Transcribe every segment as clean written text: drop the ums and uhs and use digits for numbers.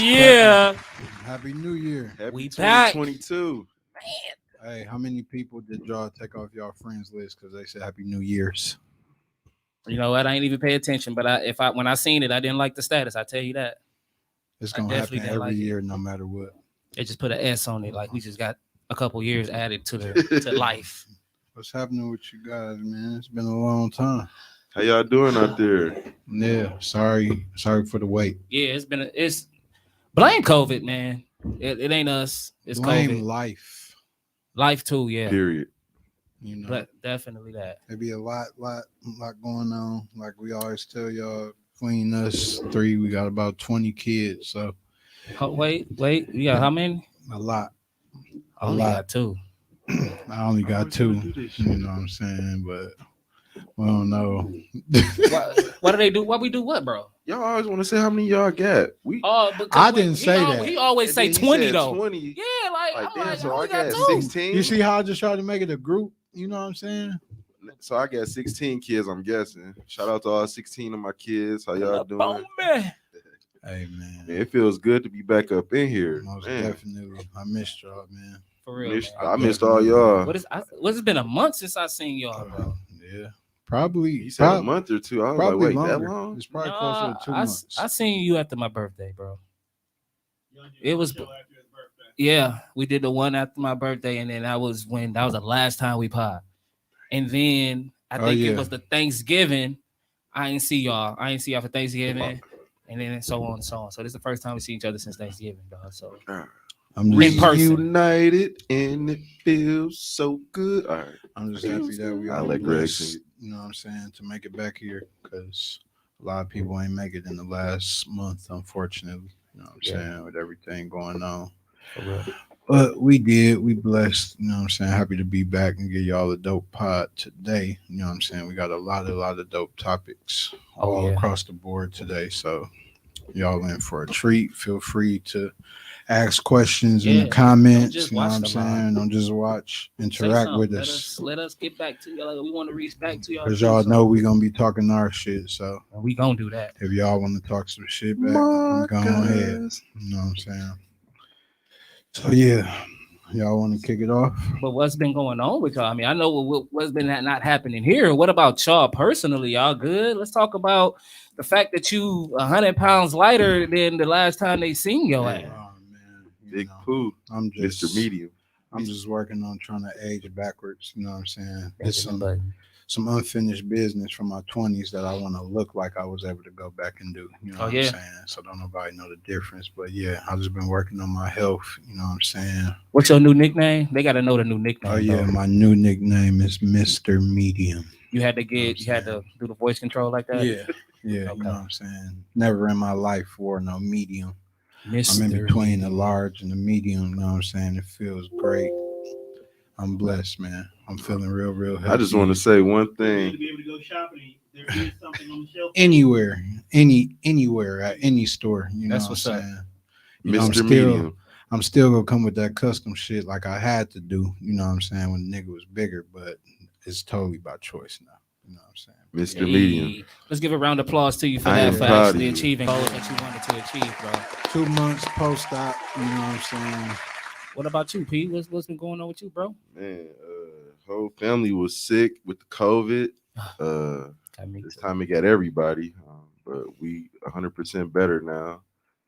Yeah. Happy New Year. Happy We back. 2022. Hey, how many people did y'all take off y'all friends list because they said Happy New Year's? You know what? I ain't even pay attention, but when I seen it, I didn't like the status. I tell you that. It's I gonna definitely happen didn't every like it. year, no matter what. They just put an S on it, like we just got a couple years added to life. What's happening with you guys, man? It's been a long time. How y'all doing out there? Yeah, sorry for the wait. Yeah, it's blame COVID, man. It ain't us. It's Blame COVID. life. Too, yeah. Period. You know, But definitely that. there be a lot going on. Like we always tell y'all, between us three, we got about 20 kids. So Wait. You got how many? a lot. I only lot. got two. I only got two. You know what I'm saying? But we don't know. What do they do? What we do? What, bro? Y'all always want to say how many y'all got. Oh, I didn't say that. He always And say then he 20 said though. 20. Yeah, like I'm damn, like, so I I only got got two. 16. You see how I just tried to make it a group? You know what I'm saying? So I got 16 kids, I'm guessing. Shout out to all 16 of my kids. How y'all doing? Man. Hey man, Man, it feels good to be back up in here. most Man, definitely. I missed y'all, man. For real, man. I missed all y'all. What's it been a month since I seen y'all, bro? Yeah, probably. You said a month or two. I was like, Probably wait, longer. that long? It's probably closer to 2 months. I seen you after my birthday, bro. It was yeah, we did the one after my birthday, and then that was the last time we popped. And then I think it was the Thanksgiving. I ain't see y'all for Thanksgiving, and then so on and so on. So this is the first time we see each other since Thanksgiving, dog. So I'm in person. Reunited, and it feels so good. All right. I'm just happy that we I'll all let Greg blessed, sing it. you know what I'm saying, to make it back here because a lot of people ain't make it in the last month, unfortunately. You know what I'm saying, with everything going on. For real. But we did. We blessed. You know what I'm saying. Happy to be back and give y'all a dope pod today. You know what I'm saying. We got a lot of dope topics all across the board today. So y'all in for a treat. Feel free to ask questions in the comments. You know what I'm saying. Don't just watch. Interact with us. Let us get back to y'all. We want to reach back to y'all. Because y'all know we gonna be talking our shit. So we gonna do that. If y'all want to talk some shit back, go ahead. You know what I'm saying. So yeah, y'all want to kick it off? But what's been going on with y'all? I mean, I know what's been not happening here. What about y'all personally? Y'all good? Let's talk about the fact that you 100 pounds lighter than the last time they seen your ass. Oh man, Big poo. I'm just Mr. Medium. I'm just working on trying to age backwards. You know what I'm saying? It's some unfinished business from my 20s that I want to look like I was able to go back and do. You know what I'm saying? So don't nobody know the difference. But yeah, I've just been working on my health. You know what I'm saying? What's your new nickname? They got to know the new nickname. Oh yeah, my new nickname is Mr. Medium. You had to do the voice control like that? Yeah. Yeah, okay. You know what I'm saying? Never in my life wore no medium. I'm in between the large and the medium. You know what I'm saying? It feels great. I'm blessed, man. I'm feeling real healthy. I just want to say one thing. To be able to go shopping, there is something on the shelf. Anywhere, at any store. You know what I'm saying? You know, Mr. Medium. I'm still gonna come with that custom shit like I had to do. You know what I'm saying? When the nigga was bigger, but it's totally by choice now. You know what I'm saying? Mr. Medium. Let's give a round of applause to you for that, for actually achieving goals that you wanted to achieve, bro. 2 months post-op, you know what I'm saying? What about you, Pete? What's been going on with you, bro? Man, whole family was sick with the COVID. This time it got everybody, but we 100% better now.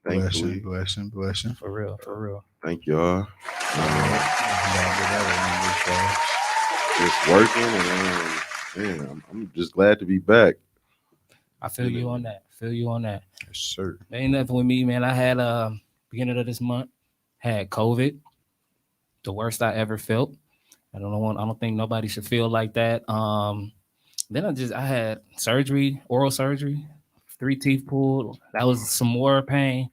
Thankfully. Blessing. For real. Thank y'all. Just working, and man, I'm just glad to be back. I feel you on that. Yes, sir. Ain't nothing with me, man. I had beginning of this month had COVID, the worst I ever felt. I don't think nobody should feel like that. Then I had surgery, oral surgery, 3 teeth pulled. That was some more pain.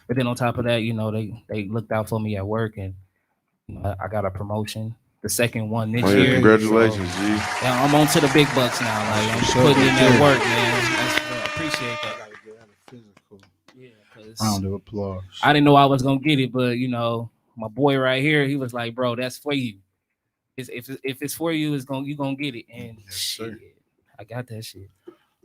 But then on top of that, you know, they looked out for me at work, and I got a promotion, the second one this year. Congratulations, G. Yeah, I'm on to the big bucks now. Like I'm putting in that work, man. I appreciate that. Round of applause. I didn't know I was gonna get it, but you know, my boy right here, he was like, "Bro, that's for you. If it's for you, you gonna get it." And yes, sir. I got that shit.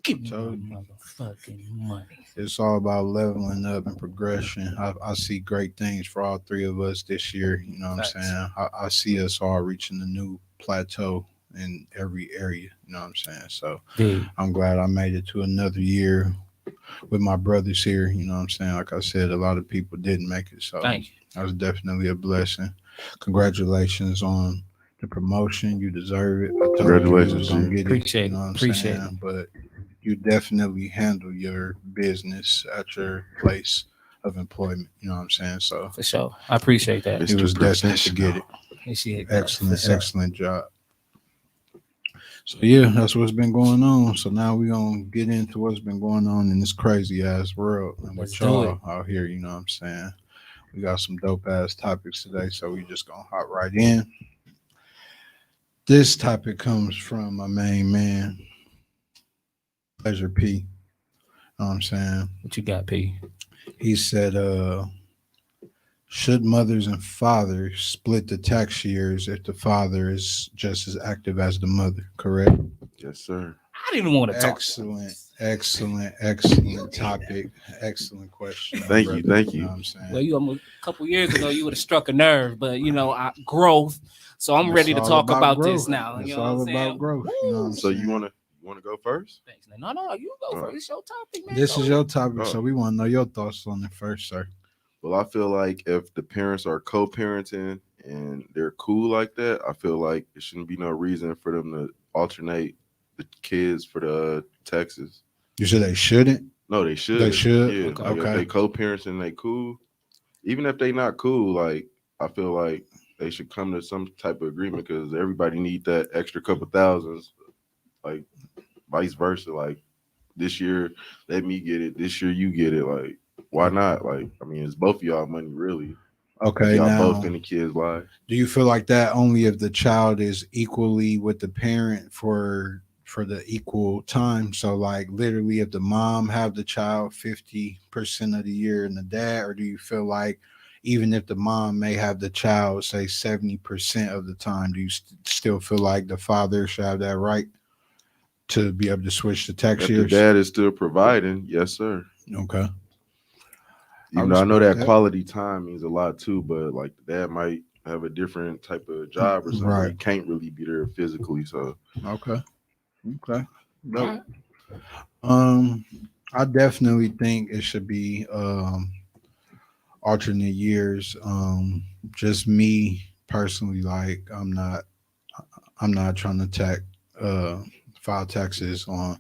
Give me my motherfucking money. It's all about leveling up and progression. I see great things for all three of us this year. You know what I'm saying? I see us all reaching a new plateau in every area. You know what I'm saying? So I'm glad I made it to another year with my brothers here. You know what I'm saying? Like I said, a lot of people didn't make it. So thank you. That was definitely a blessing. Congratulations on the promotion. You deserve it. I told you you was gonna get it. Appreciate you know it. what I'm Appreciate saying? it. But you definitely handle your business at your place of employment. You know what I'm saying? So for sure, I appreciate that. It was destined to get it. Appreciate that. Excellent job. So yeah, that's what's been going on. So now we're gonna get into what's been going on in this crazy ass world and with y'all out here, you know what I'm saying? We got some dope ass topics today, so we just gonna hop right in. This topic comes from my main man, Pleasure P. You know what I'm saying? What you got, P? He said, should mothers and fathers split the tax years if the father is just as active as the mother? Correct? Yes, sir. I didn't want to talk. Excellent topic. Excellent question. Thank you. You know what I'm saying? Well, a couple years ago, you would have struck a nerve, but growth. So I'm ready to talk about this now. It's you know all what I'm about growth. You know what I'm So saying? you wanna go first? Thanks. No, you go first. It's your topic, man. This is your topic, so we want to know your thoughts on it first, sir. Well, I feel like if the parents are co-parenting and they're cool like that, I feel like there shouldn't be no reason for them to alternate the kids for the taxes. You said they shouldn't? No, they should. They should? Yeah. Okay. Like if they co-parents and they cool, even if they not cool, like I feel like they should come to some type of agreement because everybody need that extra couple thousands, like vice versa. Like this year, let me get it. This year, you get it. Like why not? Like I mean, it's both of y'all money, really. Okay, y'all now, both in the kids' lives. Do you feel like that only if the child is equally with the parent for the equal time? So like literally if the mom have the child 50% of the year and the dad, or do you feel like even if the mom may have the child say 70% of the time, do you still feel like the father should have that right to be able to switch the tax years? If the dad is still providing, yes, sir. Okay. Even though I know that quality time means a lot too, but like the dad might have a different type of job or something. Right. He can't really be there physically. So okay. Dope. I definitely think it should be alternate years. Just me personally, like I'm not trying to file taxes on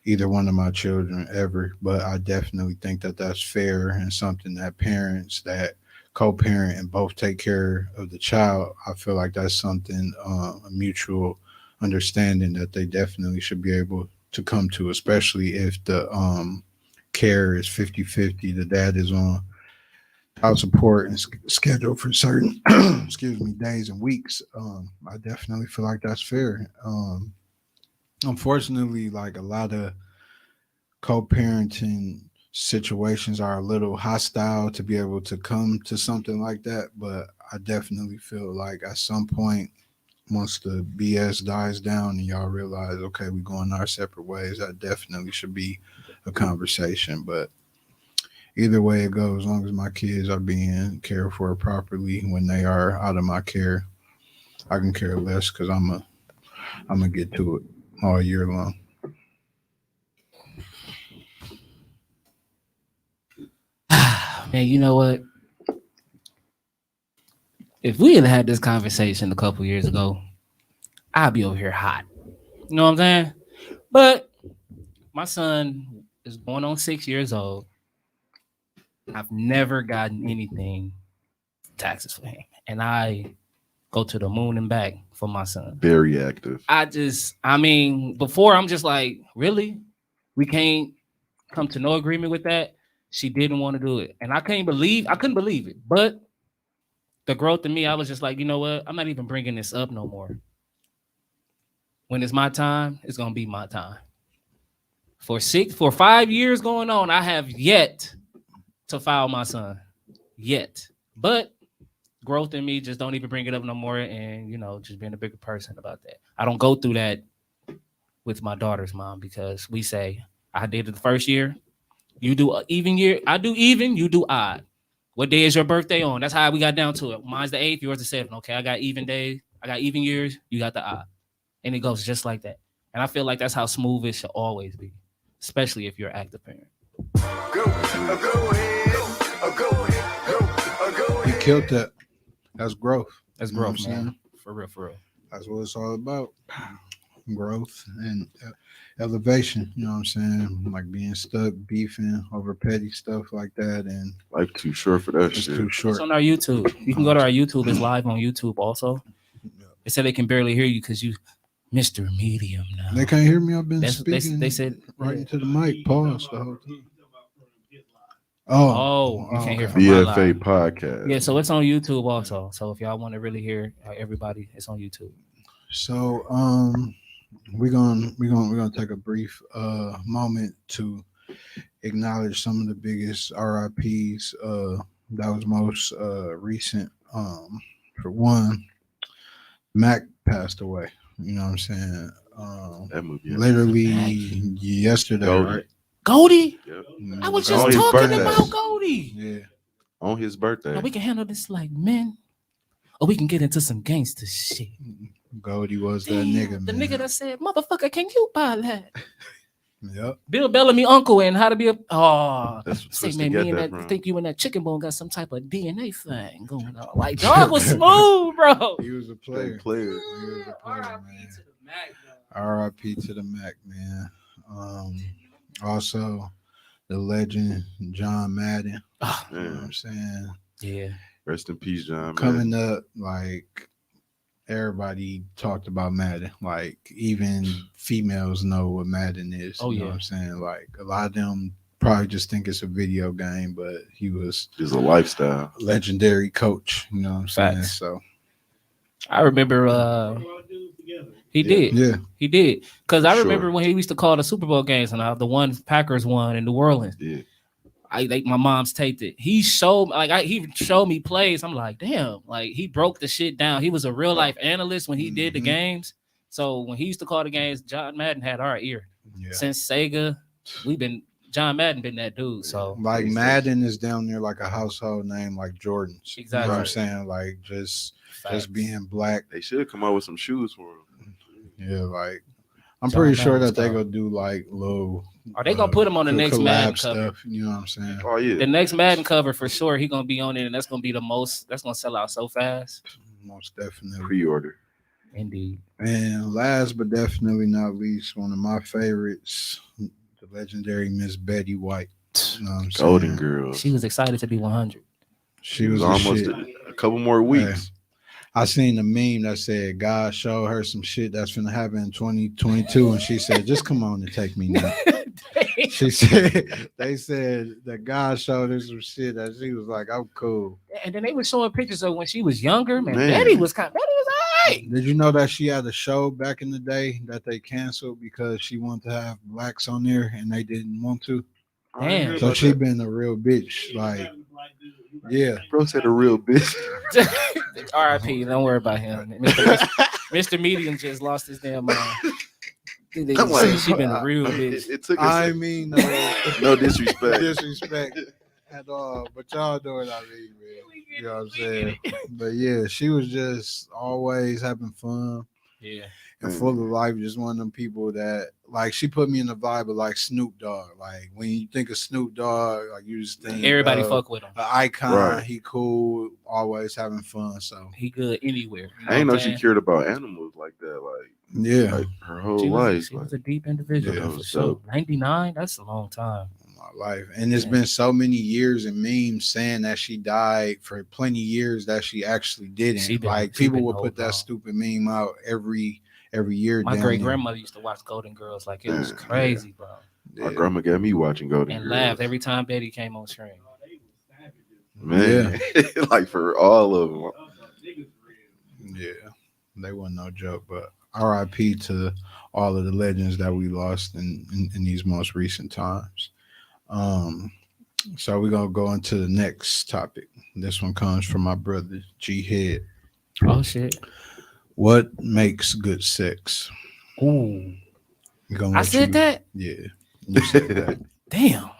either one of my children ever, but I definitely think that that's fair and something that parents that co-parent and both take care of the child, I feel like that's something a mutual understanding that they definitely should be able to come to, especially if the care is 50-50. The dad is on child support and scheduled for certain days and weeks. I definitely feel like that's fair. Unfortunately, like a lot of co-parenting situations are a little hostile to be able to come to something like that, but I definitely feel like at some point, once the BS dies down and y'all realize, okay, we're going our separate ways, that definitely should be a conversation. But either way it goes, as long as my kids are being cared for properly when they are out of my care, I can care less because I'm gonna get to it all year long. Man, you know what? If we had this conversation a couple years ago, I'd be over here hot. You know what I'm saying? But my son is going on 6 years old. I've never gotten anything taxes for him. And I go to the moon and back for my son. Very active. Before I'm just like, really? We can't come to no agreement with that? She didn't want to do it. And I couldn't believe it. But the growth in me, I was just like, you know what? I'm not even bringing this up no more. When it's my time, it's going to be my time. For 5 years going on, I have yet to file my son. Yet. But growth in me, just don't even bring it up no more. And, just being a bigger person about that. I don't go through that with my daughter's mom because we say I did it the first year. You do an even year. I do even. You do odd. What day is your birthday on? That's how we got down to it. Mine's the 8th. Yours the 7th. Okay, I got even days. I got even years. You got the odd, and it goes just like that. And I feel like that's how smooth it should always be, especially if you're an active parent. You killed that. That's growth. That's You know what growth, I'm man. saying? For real, for real. That's what it's all about. Growth and elevation. You know what I'm saying? Like being stuck, beefing over petty stuff like that, and Life too short for that it's shit. too It's short. on our YouTube. You can go to our YouTube. It's live on YouTube also. They said they can barely hear you because you Mr. Medium now. They can't hear me. I've been That's- speaking. they said right yeah. into the mic. Pause the whole time. Oh, you can't hear okay. from my BFA live. podcast. Yeah, so it's on YouTube also. So if y'all want to really hear everybody, it's on YouTube. So we're gonna take a brief moment to acknowledge some of the biggest RIPs that was most recent. For one, Mac passed away. You know what I'm saying? That movie. Literally yesterday, Goldie. right? Goldie, Yep. I was On just his talking birthday. about Goldie. Yeah. On his birthday. Now we can handle this like men, or we can get into some gangster shit. Goldie was that Damn, nigga, the man. nigga that said, "Motherfucker, can you buy that?" Yep. Bill Bellamy uncle and how to be a That's say supposed man, to get me and that that from. think you and that chicken bone got some type of DNA thing going on. Like dog was smooth, bro. He was a Straight player. player. He was a player, R.I.P. man. to the Mac, dog. R.I.P. to the Mac, man. Also, the legend John Madden. Ah, You know what Man, I'm saying? yeah, rest in peace, John. Coming up, like everybody talked about Madden. Like even females know what Madden is. Oh, you know yeah. what I'm saying? Like a lot of them probably just think it's a video game, but he was It's a lifestyle. a legendary coach. You know what I'm saying? Facts. So I remember. He did. yeah, He did. Because I For remember sure. when he used to call the Super Bowl games and the one Packers won in New Orleans. Yeah. My mom's taped it. He showed me plays. I'm like, damn, like he broke the shit down. He was a real life analyst when he did the Mhm. games. So when he used to call the games, John Madden had our ear. yeah. Since Sega, John Madden been that dude. So Like Makes Madden is down there like a household name, like Jordan's. You know what I'm Exactly. saying? Like just facts. being black. They should come out with some shoes for him. Yeah, like I'm John pretty sure Madden's that they tough. gonna do like little. Are they gonna put him on the next collab Madden cover? stuff? You know what I'm saying? Oh yeah. The next Madden cover for sure, he gonna be on it, and that's gonna be the most. That's gonna sell out so fast. Most definitely. Pre-order. Indeed. And last but definitely not least, one of my favorites, the legendary Miss Betty White. You know what I'm saying? Golden Girl. She was excited to be 100. She It was almost shit. a couple more weeks. I seen a meme that said God showed her some shit that's gonna happen in 2022, and she said, "Just come on and take me now." She said, "They said that God showed her some shit that she was like, I'm cool." And then they were showing pictures of when she was younger. Man, Man. Betty was all right. Did you know that she had a show back in the day that they canceled because she wanted to have blacks on there and they didn't want to? Damn. So she been a real bitch. Like, yeah. Bro said a real bitch. R.I.P. Don't worry about him. Mr. Medium just lost his damn mind. I'm like, She been a real bitch. It took I us mean, no disrespect. disrespect at all, but y'all know what I mean, man. You know what I'm saying? But yeah, she was just always having fun Yeah. and full of life. Just one of them people that, like, she put me in the vibe of like Snoop Dogg. Like when you think of Snoop Dogg, like you just think Everybody of fuck with him. an icon. Right. He cool, always having fun. So He good anywhere. You I ain't know what she I'm cared about animals like that. yeah, Like her whole saying? life. She was a deep individual Yeah, though, that for was sure. dope. 99, that's a long time. my life. And it's Yeah. been so many years and memes saying that she died for plenty years that she actually didn't. She been- like she people been would old put that dog. stupid meme out every year. My down great there. grandmother used to watch Golden Girls like it was Yeah. crazy, bro. My Yeah. grandma got me watching Golden And Girls. laughed every time Betty came on screen. Man, like for all of them. Yeah, they wasn't no joke. But R.I.P. to all of the legends that we lost in these most recent times. So we're gonna go into the next topic. This one comes from my brother G Head. Oh shit. What makes good sex? Ooh. I said that? Yeah. You said that. Damn.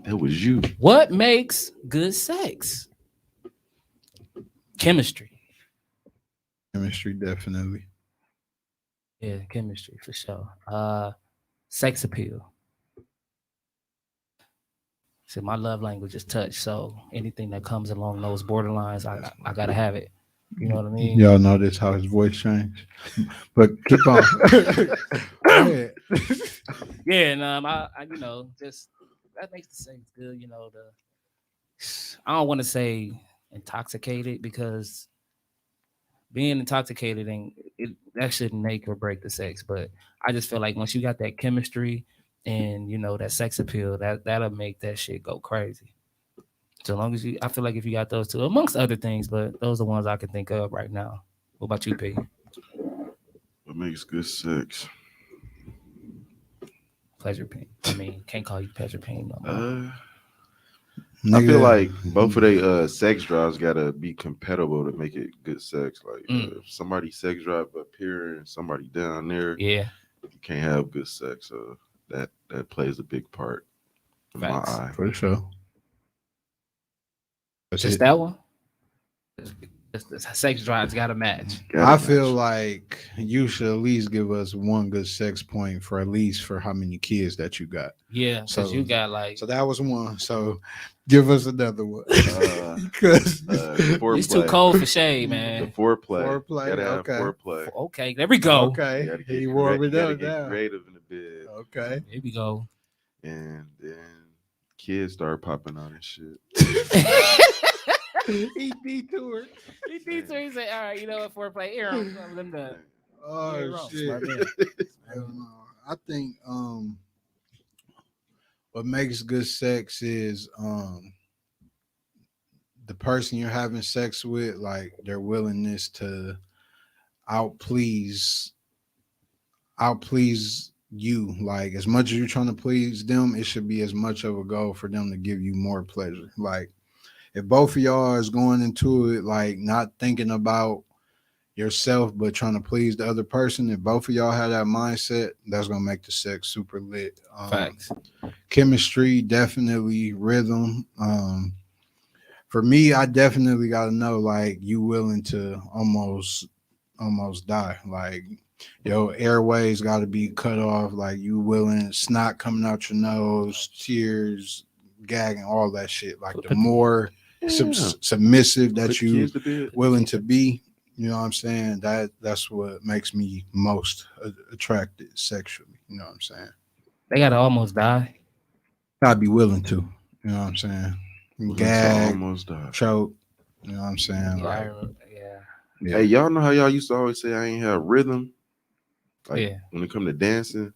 That was you. What makes good sex? Chemistry. Chemistry, definitely. Yeah, chemistry for sure. Sex appeal. So my love language is touch. So anything that comes along those borderlines, I gotta have it. You know what I mean? Y'all notice how his voice changed, but keep on. Go ahead. Yeah, and I just that makes the sex good. I don't want to say intoxicated because being intoxicated that shouldn't make or break the sex. But I just feel like once you got that chemistry and that sex appeal, that'll make that shit go crazy. So long as I feel like if you got those two, amongst other things, but those are the ones I can think of right now. What about you, P? What makes good sex? Pleasure pain. I mean, can't call you pleasure pain no more. I feel like both of they sex drives gotta be compatible to make it good sex. Like if somebody sex drive up here and somebody down there, yeah, you can't have good sex. So that plays a big part in my eye. For sure. Just that one. The sex drives got to match. I feel like you should at least give us one good sex point for at least for how many kids that you got. Yeah, so you got like. So that was one. So give us another one. Because it's too cold for shade, man. The foreplay. Foreplay. Okay. Foreplay. Okay, there we go. Okay. He warmed it up now. Creative in the bed. Okay. Here we go. And then kids start popping out and shit. He detoured. He said, "All right, you know what? Foreplay. Here, I'm done." Oh shit! I think what makes good sex is the person you're having sex with, like their willingness to outplease you. Like as much as you're trying to please them, it should be as much of a goal for them to give you more pleasure. Like. If both of y'all is going into it like not thinking about yourself but trying to please the other person, if both of y'all have that mindset, that's gonna make the sex super lit. Facts. Chemistry, definitely. Rhythm. For me, I definitely gotta know like you willing to almost die. Like your airways gotta be cut off. Like you willing, snot coming out your nose, tears, gagging, all that shit. Like the more submissive that you willing to be, you know what I'm saying, that's what makes me most attracted sexually, you know what I'm saying. They gotta almost die. I'd be willing to, you know what I'm saying, gag, almost die, choke, you know what I'm saying. Yeah. Hey, y'all know how y'all used to always say I ain't have rhythm, like when it come to dancing.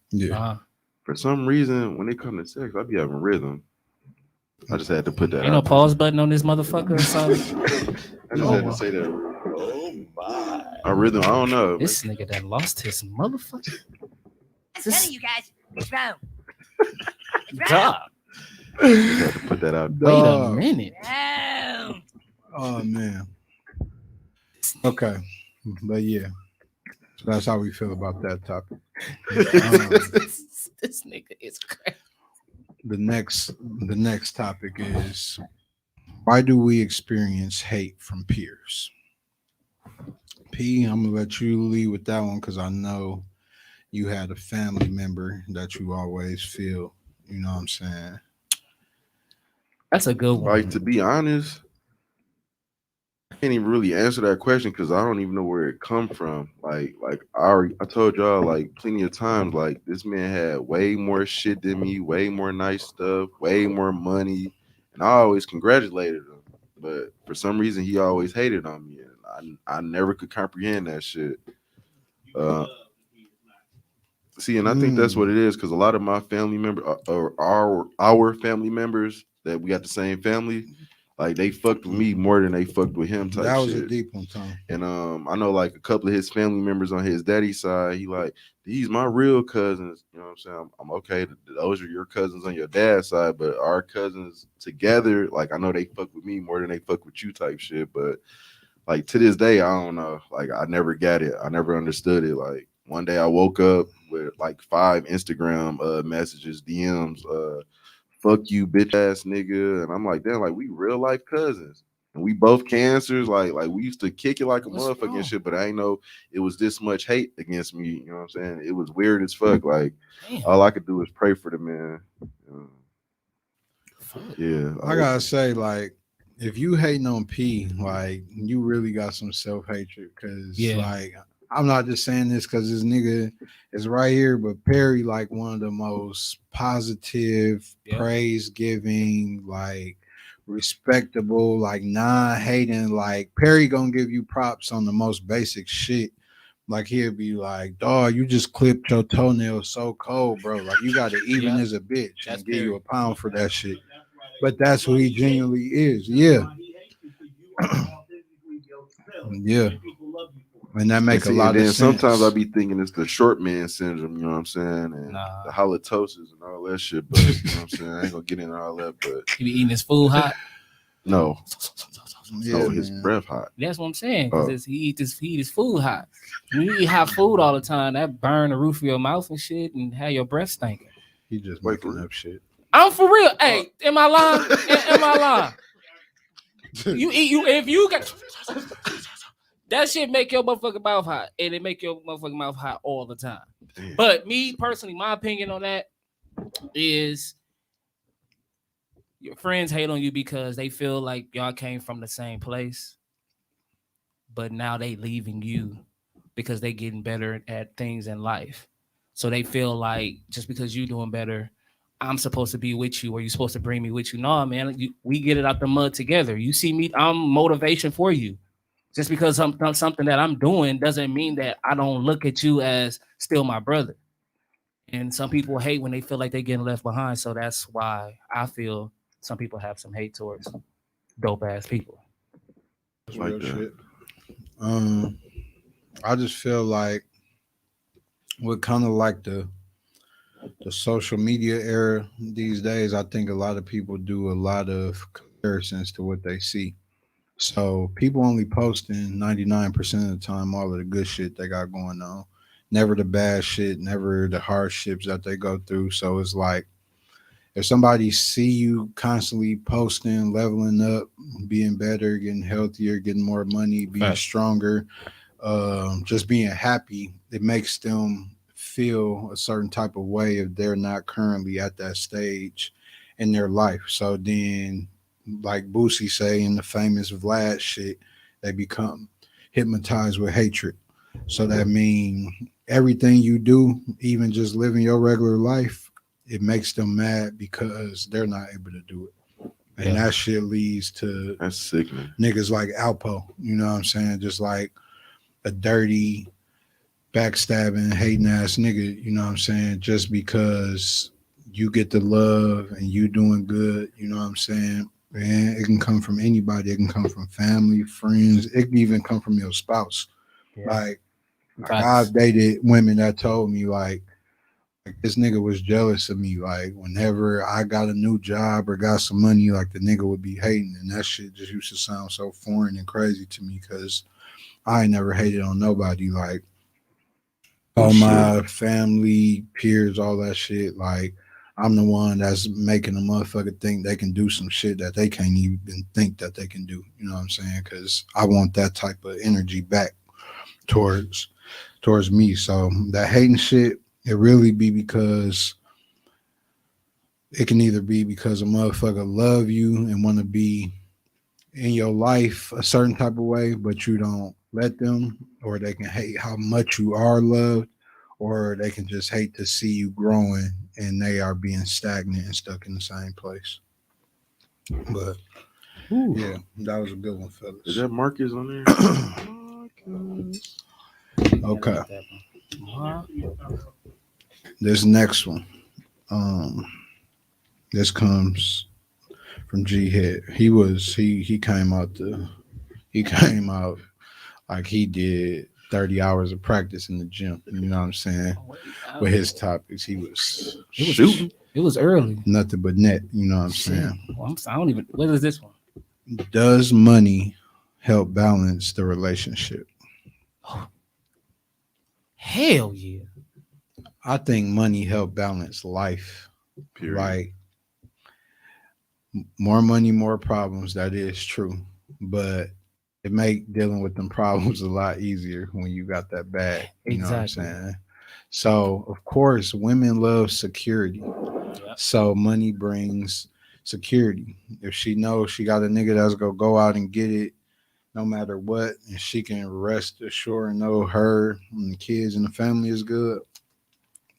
For some reason when it come to sex I be having rhythm. I just had to put that. Ain't no pause button on this motherfucker or something. I just had to say that. Oh my! A rhythm. I don't know. This nigga done lost his motherfucker. I'm telling you guys, it's wrong. Dog. I had to put that out. Wait a minute. No. Oh man. Okay, but yeah. So that's how we feel about that topic. This nigga is crazy. The next topic is, why do we experience hate from peers? P, I'm gonna let you lead with that one because I know you had a family member that you always feel, you know what I'm saying? That's a good one. Like, to be honest, I can't even really answer that question because I don't even know where it come from. Like I told y'all like plenty of times, like this man had way more shit than me, way more nice stuff, way more money, and I always congratulated him. But for some reason, he always hated on me, and I never could comprehend that shit. See, and I think that's what it is because a lot of my family members, or our family members that we got the same family. Like they fucked with me more than they fucked with him. Type that was shit. A deep one, Tom. And I know like a couple of his family members on his daddy's side. He like, these my real cousins. You know what I'm saying? I'm okay. Those are your cousins on your dad's side, but our cousins together, like I know they fuck with me more than they fuck with you. Type shit. But like to this day, I don't know. Like I never got it. I never understood it. Like one day I woke up with like 5 Instagram messages, DMs, fuck you, bitch ass nigga. And I'm like, damn, like we real life cousins. And we both cancers, like we used to kick it like a What's motherfucker wrong? and shit, but I ain't know it was this much hate against me. You know what I'm saying? It was weird as fuck. Like Damn. all I could do is pray for the man. Fuck. Yeah, I gotta say, like, if you hating on P, like, you really got some self hatred. Cause, Yeah. like, I'm not just saying this because this nigga is right here, but Perry, like, one of the most positive, Yeah. praise giving, like, respectable, like, non hating. Like, Perry gonna give you props on the most basic shit. Like, he'll be like, dog, you just clipped your toenails so cold, bro. Like, you got to even Yeah. as a bitch That's and give you Perry. a pound for that shit. But that's who he genuinely is. Yeah. Yeah. And that make a see, lot and then of sense. sometimes I be thinking it's the short man syndrome, you know what I'm saying? And Nah. the halitosis and all that shit. But you know what I'm saying? I ain't gonna get into all that, but He be eating his food hot. no, Yeah, no, his man. breath hot. That's what I'm saying. Oh. Because he eat his food hot. When you eat hot food all the time, that burn the roof of your mouth and shit, and have your breath stinking. He just Wait, making for up shit. I'm for real. Hey, am I lying? Am I lying? You eat if you got that shit make your motherfucking mouth hot, and it make your motherfucking mouth hot all the time. Damn. But me personally, my opinion on that is your friends hate on you because they feel like y'all came from the same place, but now they leaving you because they getting better at things in life. So they feel like just because you doing better, I'm supposed to be with you, or you're supposed to bring me with you. No, man, we get it out the mud together. You see me, I'm motivation for you. Just because something that I'm doing doesn't mean that I don't look at you as still my brother. And some people hate when they feel like they're getting left behind. So that's why I feel some people have some hate towards dope ass people. That's Like real that. shit. I just feel like with kind of like the social media era these days, I think a lot of people do a lot of comparisons to what they see. So people only posting 99% of the time all of the good shit they got going on. Never the bad shit, never the hardships that they go through. So it's like if somebody see you constantly posting, leveling up, being better, getting healthier, getting more money, being Facts. stronger, just being happy, it makes them feel a certain type of way if they're not currently at that stage in their life. So then, like Boosie say in the famous Vlad shit, they become hypnotized with hatred. So that means everything you do, even just living your regular life, it makes them mad because they're not able to do it. And Yeah. that shit leads to That's sickening. niggas like Alpo, you know what I'm saying? Just like a dirty, backstabbing, hating ass nigga, you know what I'm saying? Just because you get the love and you doing good, you know what I'm saying? And it can come from anybody. It can come from family, friends. It can even come from your spouse. Yeah. Like Facts. I've dated women that told me like this nigga was jealous of me. Like whenever I got a new job or got some money, like the nigga would be hating, and that shit just used to sound so foreign and crazy to me because I ain't never hated on nobody. Like all my family, peers, all that shit. Like I'm the one that's making a motherfucker think they can do some shit that they can't even think that they can do. You know what I'm saying? Because I want that type of energy back towards me. So that hating shit, it really be because it can either be because a motherfucker love you and want to be in your life a certain type of way, but you don't let them, or they can hate how much you are loved, or they can just hate to see you growing and they are being stagnant and stuck in the same place. But yeah, that was a good one, Is fellas. that Marcus on there? Marcus. Okay. This next one. This comes from G Head. He came out like he did 30 hours of practice in the gym. You know what I'm saying? With his topics, he was Shooting. It was early. nothing but net. You know what I'm Shit. saying? Well, I don't even. What is this one? Does money help balance the relationship? Hell yeah. I think money help balance life. Period. Like more money, more problems. That is true, but it make dealing with them problems a lot easier when you got that bag. You know what I'm Exactly. saying? So of course, women love security. Yep. So money brings security. If she knows she got a nigga that's gonna go out and get it no matter what, and she can rest assured and know her and the kids and the family is good,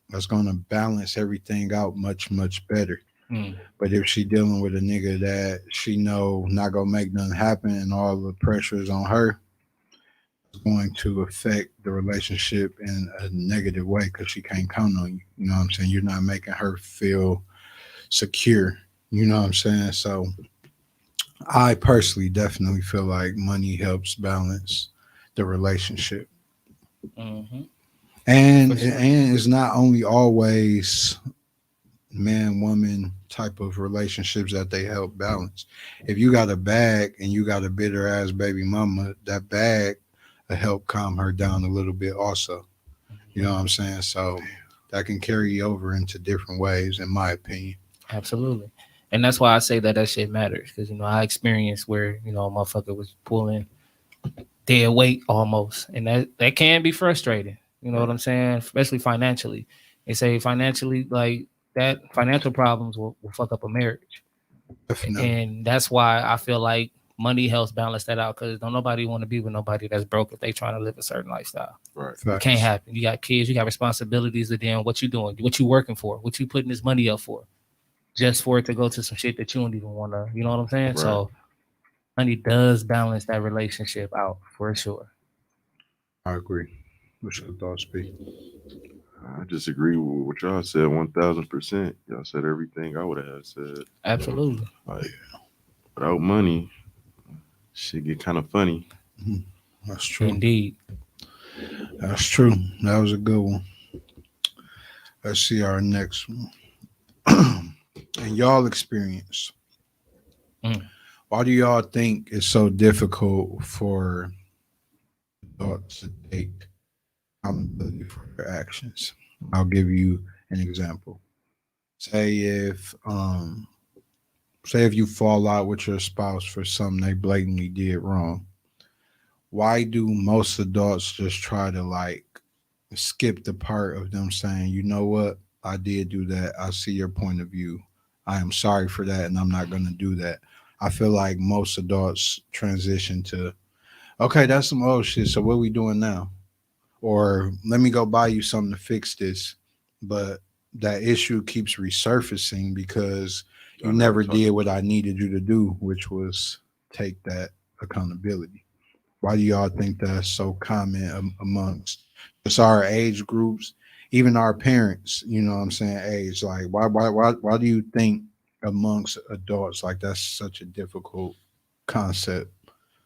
that's gonna balance everything out much better. Mm, But if she dealing with a nigga that she know not gonna make nothing happen and all the pressure is on her, it's going to affect the relationship in a negative way because she can't count on you. You know what I'm saying? You're not making her feel secure. You know what I'm saying? So I personally definitely feel like money helps balance the relationship. hmm And For sure. and it's not only always man woman type of relationships that they help balance. If you got a bag and you got a bitter ass baby mama, that bag will help calm her down a little bit also. You know what I'm saying? So that can carry you over into different ways, in my opinion. Absolutely. And that's why I say that shit matters. Because, I experienced where, a motherfucker was pulling dead weight almost. And that can be frustrating. You know what I'm saying? Especially financially. They say financially, like that financial problems will fuck up a marriage. Definitely. And that's why I feel like money helps balance that out because don't nobody want to be with nobody that's broke if they trying to live a certain lifestyle. Right. It can't Facts. happen. You got kids, you got responsibilities, and then what you doing, what you working for, what you putting this money up for, just for it to go to some shit that you don't even want to. You know what I'm saying? Right. So money does balance that relationship out for sure. I agree. What's your thoughts, B? I just agree with what y'all said 1000%. Y'all said everything I would have said. Absolutely. Like without money, shit get kind of funny. Mhm. That's true. Indeed. That's true. That was a good one. Let's see our next one. And y'all experience. Mm. Why do y'all think it's so difficult for adults to take accountability for their actions? I'll give you an example. Say if say if you fall out with your spouse for something they blatantly did wrong, why do most adults just try to like skip the part of them saying, you know what, I did do that. I see your point of view. I am sorry for that, and I'm not going to do that. I feel like most adults transition to, okay, that's some old shit. So what are we doing now? Or let me go buy you something to fix this. But that issue keeps resurfacing because you Y'all never never talk did what about I needed you to do, which was take that accountability. Why do y'all think that's so common amongst just our age groups, even our parents? You know what I'm saying? Age, like why do you think amongst adults like that's such a difficult concept?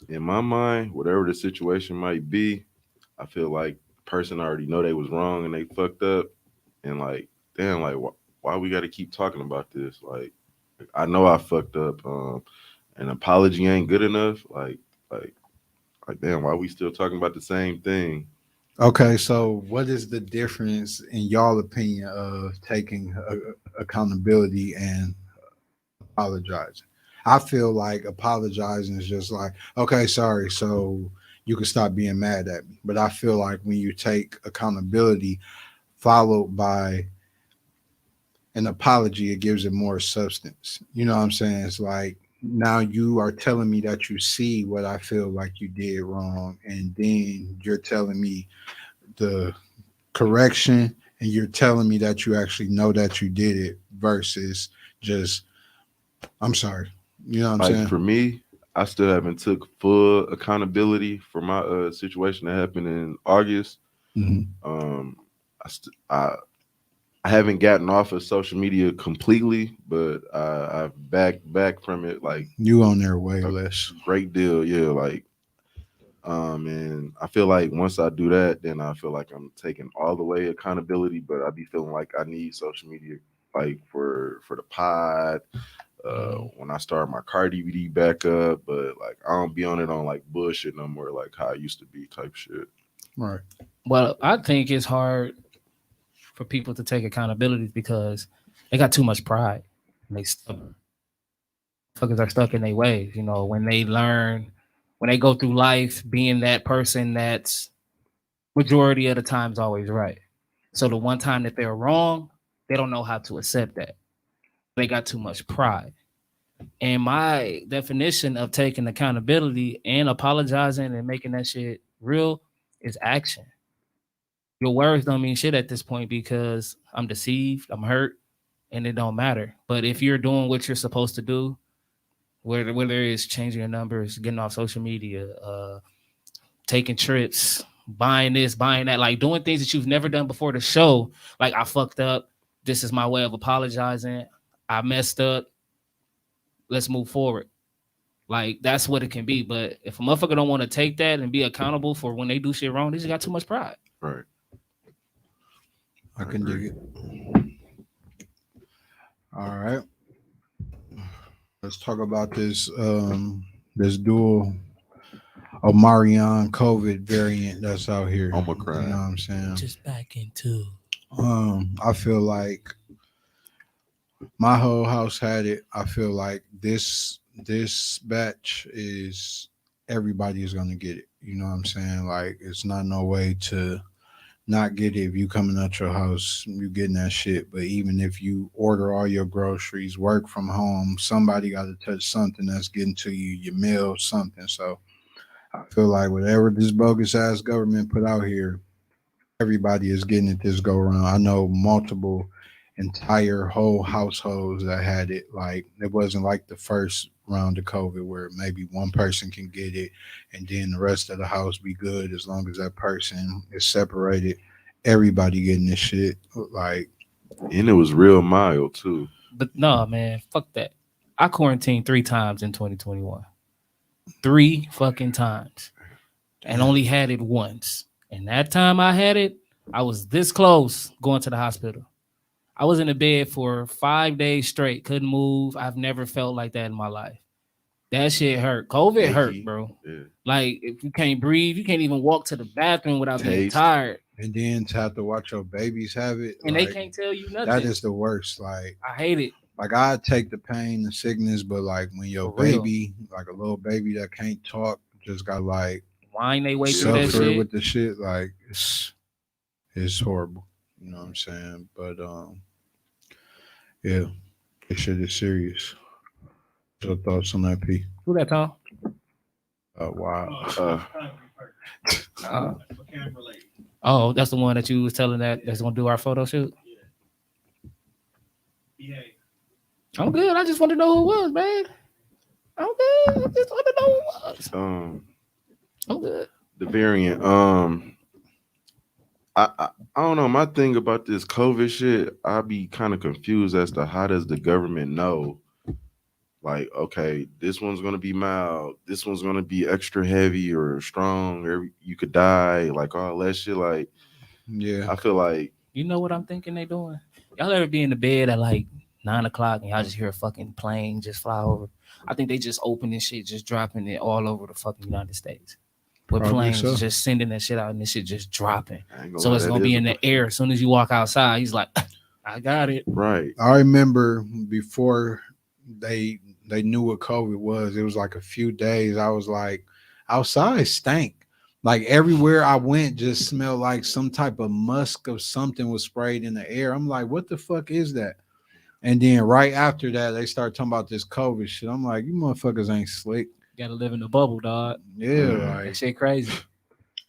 in my mind, whatever the situation might be, I feel like the person already know they was wrong and they fucked up, and like, damn, like, why we got to keep talking about this? Like, I know I fucked up. An apology ain't good enough. Like, like, damn, why we still talking about the same thing? Okay, so what is the difference in y'all opinion of taking accountability and apologizing? I feel like apologizing is just like, okay, sorry, so you can stop being mad at me. But I feel like when you take accountability followed by an apology, it gives it more substance. You know what I'm saying? It's like now you are telling me that you see what I feel like you did wrong, and then you're telling me the correction, and you're telling me that you actually know that you did it versus just I'm sorry. You know what I'm Like saying? for me, I still haven't took full accountability for my situation that happened in August. Hmm. Um, I haven't gotten off of social media completely, but I've back from it like You on there way a less. great deal. Yeah, like and I feel like once I do that, then I feel like I'm taking all the way accountability. But I be feeling like I need social media, like for the pod. Mhm. When I start my car DVD back up, but like I don't be on it on like bullshit no more, like how I used to be type shit. Right. Well, I think it's hard for people to take accountability because they got too much pride. And they fuckers are stuck in their ways. You know, when they go through life being that person that's majority of the times always right. So the one time that they're wrong, they don't know how to accept that. They got too much pride. And my definition of taking accountability and apologizing and making that shit real is action. Your words don't mean shit at this point because I'm deceived, I'm hurt, and it don't matter. But if you're doing what you're supposed to do, whether it's changing your numbers, getting off social media, taking trips, buying this, buying that, like doing things that you've never done before to show, like I fucked up. This is my way of apologizing. I messed up. Let's move forward. Like that's what it can be. But if a motherfucker don't want to take that and be accountable for when they do shit wrong, they just got too much pride. Right. I can dig it. All right. Let's talk about this this dual Omarion COVID variant that's out here. Omicron. You know what I'm saying? Just back into. I feel like my whole house had it. I feel like this batch is everybody is gonna get it. You know what I'm saying? Like it's not no way to not get it. If you coming out your house, you getting that shit. But even if you order all your groceries, work from home, somebody got to touch something that's getting to you, your meal, something. So I feel like whatever this bogus ass government put out here, everybody is getting it this go around. I know multiple entire whole households that had it. Like it wasn't like the first round of COVID where maybe one person can get it and then the rest of the house be good as long as that person is separated. Everybody getting this shit. Like, And it was real mild too. But no, man, fuck that. I quarantined 3 times in 2021. 3 fucking times. And only had it once. And that time I had it, I was this close going to the hospital. I was in a bed for 5 days straight, couldn't move. I've never felt like that in my life. That shit hurt. COVID hurt, bro. Yeah. Like if you can't breathe, you can't even walk to the bathroom without being Taste. tired. and then to have to watch your babies have it. And like, they can't tell you nothing. that is the worst. Like I hate it. I take the pain, the sickness, but like when your For real. baby, like a little baby that can't talk, just got like Whine they way through that suffer shit. with the shit, like it's horrible. You know what I'm saying? But yeah, this shit is serious. So thoughts on that, P? Who that, Tom? Wow. Camera lady. Oh, that's the one that you was telling that's gonna do our photo shoot. Yeah. I'm good. I just want to know who it was, man. I'm good. I just want to know who it was. I'm good. The variant. I don't know. My thing about this COVID shit, I be kind of confused as to how does the government know? Like, okay, this one's gonna be mild, this one's gonna be extra heavy or strong, or you could die, like all that shit. Like, Yeah. I feel like You know what I'm thinking they doing? Y'all ever be in the bed at like 9 o'clock and y'all just hear a fucking plane just fly over? I think they just opening shit, just dropping it all over the fucking United States. With Probably planes so. just sending that shit out and this shit just dropping. I ain't gonna So lie, it's that gonna be is in the air. As soon as you walk outside, he's like, I got it. right. I remember before they knew what COVID was, it was like a few days. I was like, outside stank. Like everywhere I went just smelled like some type of musk of something was sprayed in the air. I'm like, what the fuck is that? And then right after that, they started talking about this COVID shit. I'm like, you motherfuckers ain't slick. Gotta live in the bubble, dog. Yeah, That like shit crazy.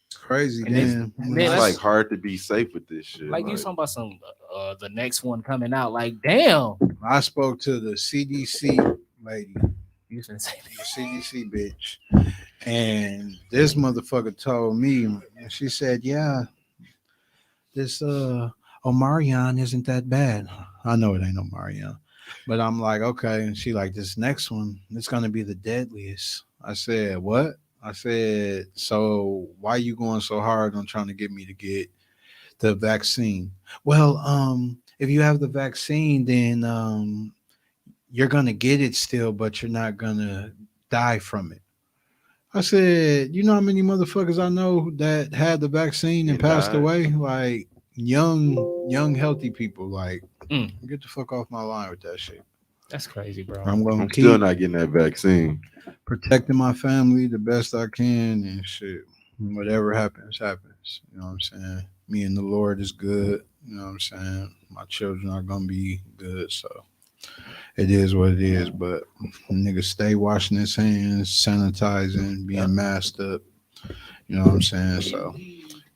it's crazy. And it's- Then and when It's then I- like hard to be safe with this shit. Like you talking about some the next one coming out. Like, damn. I spoke to the CDC lady, You finna say the CDC bitch, and this motherfucker told me, and she said, "Yeah, this Omarion isn't that bad." I know it ain't Omarion, but I'm like, okay. And she like, this next one, it's gonna be the deadliest. I said, what? I said, so why you going so hard on trying to get me to get the vaccine? Well, if you have the vaccine, then you're gonna get it still, but you're not gonna die from it. I said, you know how many motherfuckers I know that had the vaccine and And passed died. away? Like young, healthy people. Like, Mm. get the fuck off my line with that shit. That's crazy, bro. I'm gonna I'm keep still not getting that vaccine. protecting my family the best I can and shit. Whatever happens, happens. You know what I'm saying? Me and the Lord is good. You know what I'm saying? My children are gonna be good. So it is what it is. But niggas stay washing his hands, sanitizing, being masked up. You know what I'm saying? So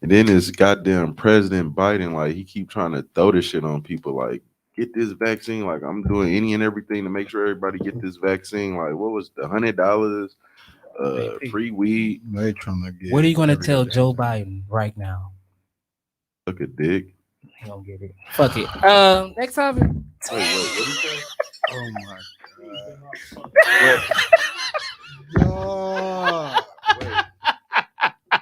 And then this goddamn President Biden, like he keep trying to throw this shit on people, like get this vaccine. Like I'm doing any and everything to make sure everybody get this vaccine. Like what was the $100? Free weed, they trying to get. What are you gonna tell everything. Joe Biden right now? look a dick. He gonna get it. Fuck it. Next topic. Wait, what did you say? Oh my What, god. wait,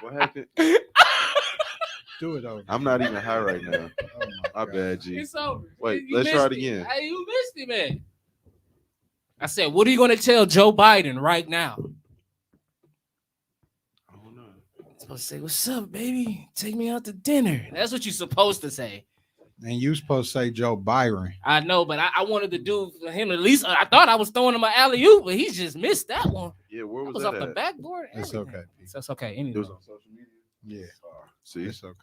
what happened? Do it over. I'm not even high right now. Oh my My God. bad, G. It's over. Wait, You let's try it missed again. Hey, you missed it, man. I said, what are you gonna tell Joe Biden right now? I don't know. You're supposed to say, "What's up, baby? Take me out to dinner." That's what you're supposed to say. And you supposed to say Joe Byron. I know, but I wanted to do for him at least. I thought I was throwing him an alley oop, but he just missed that one. Yeah, where That was was off that the at? backboard. It's everything. okay, Pete. So it's okay. It Anyway, was on social media. Yeah, See, it's okay.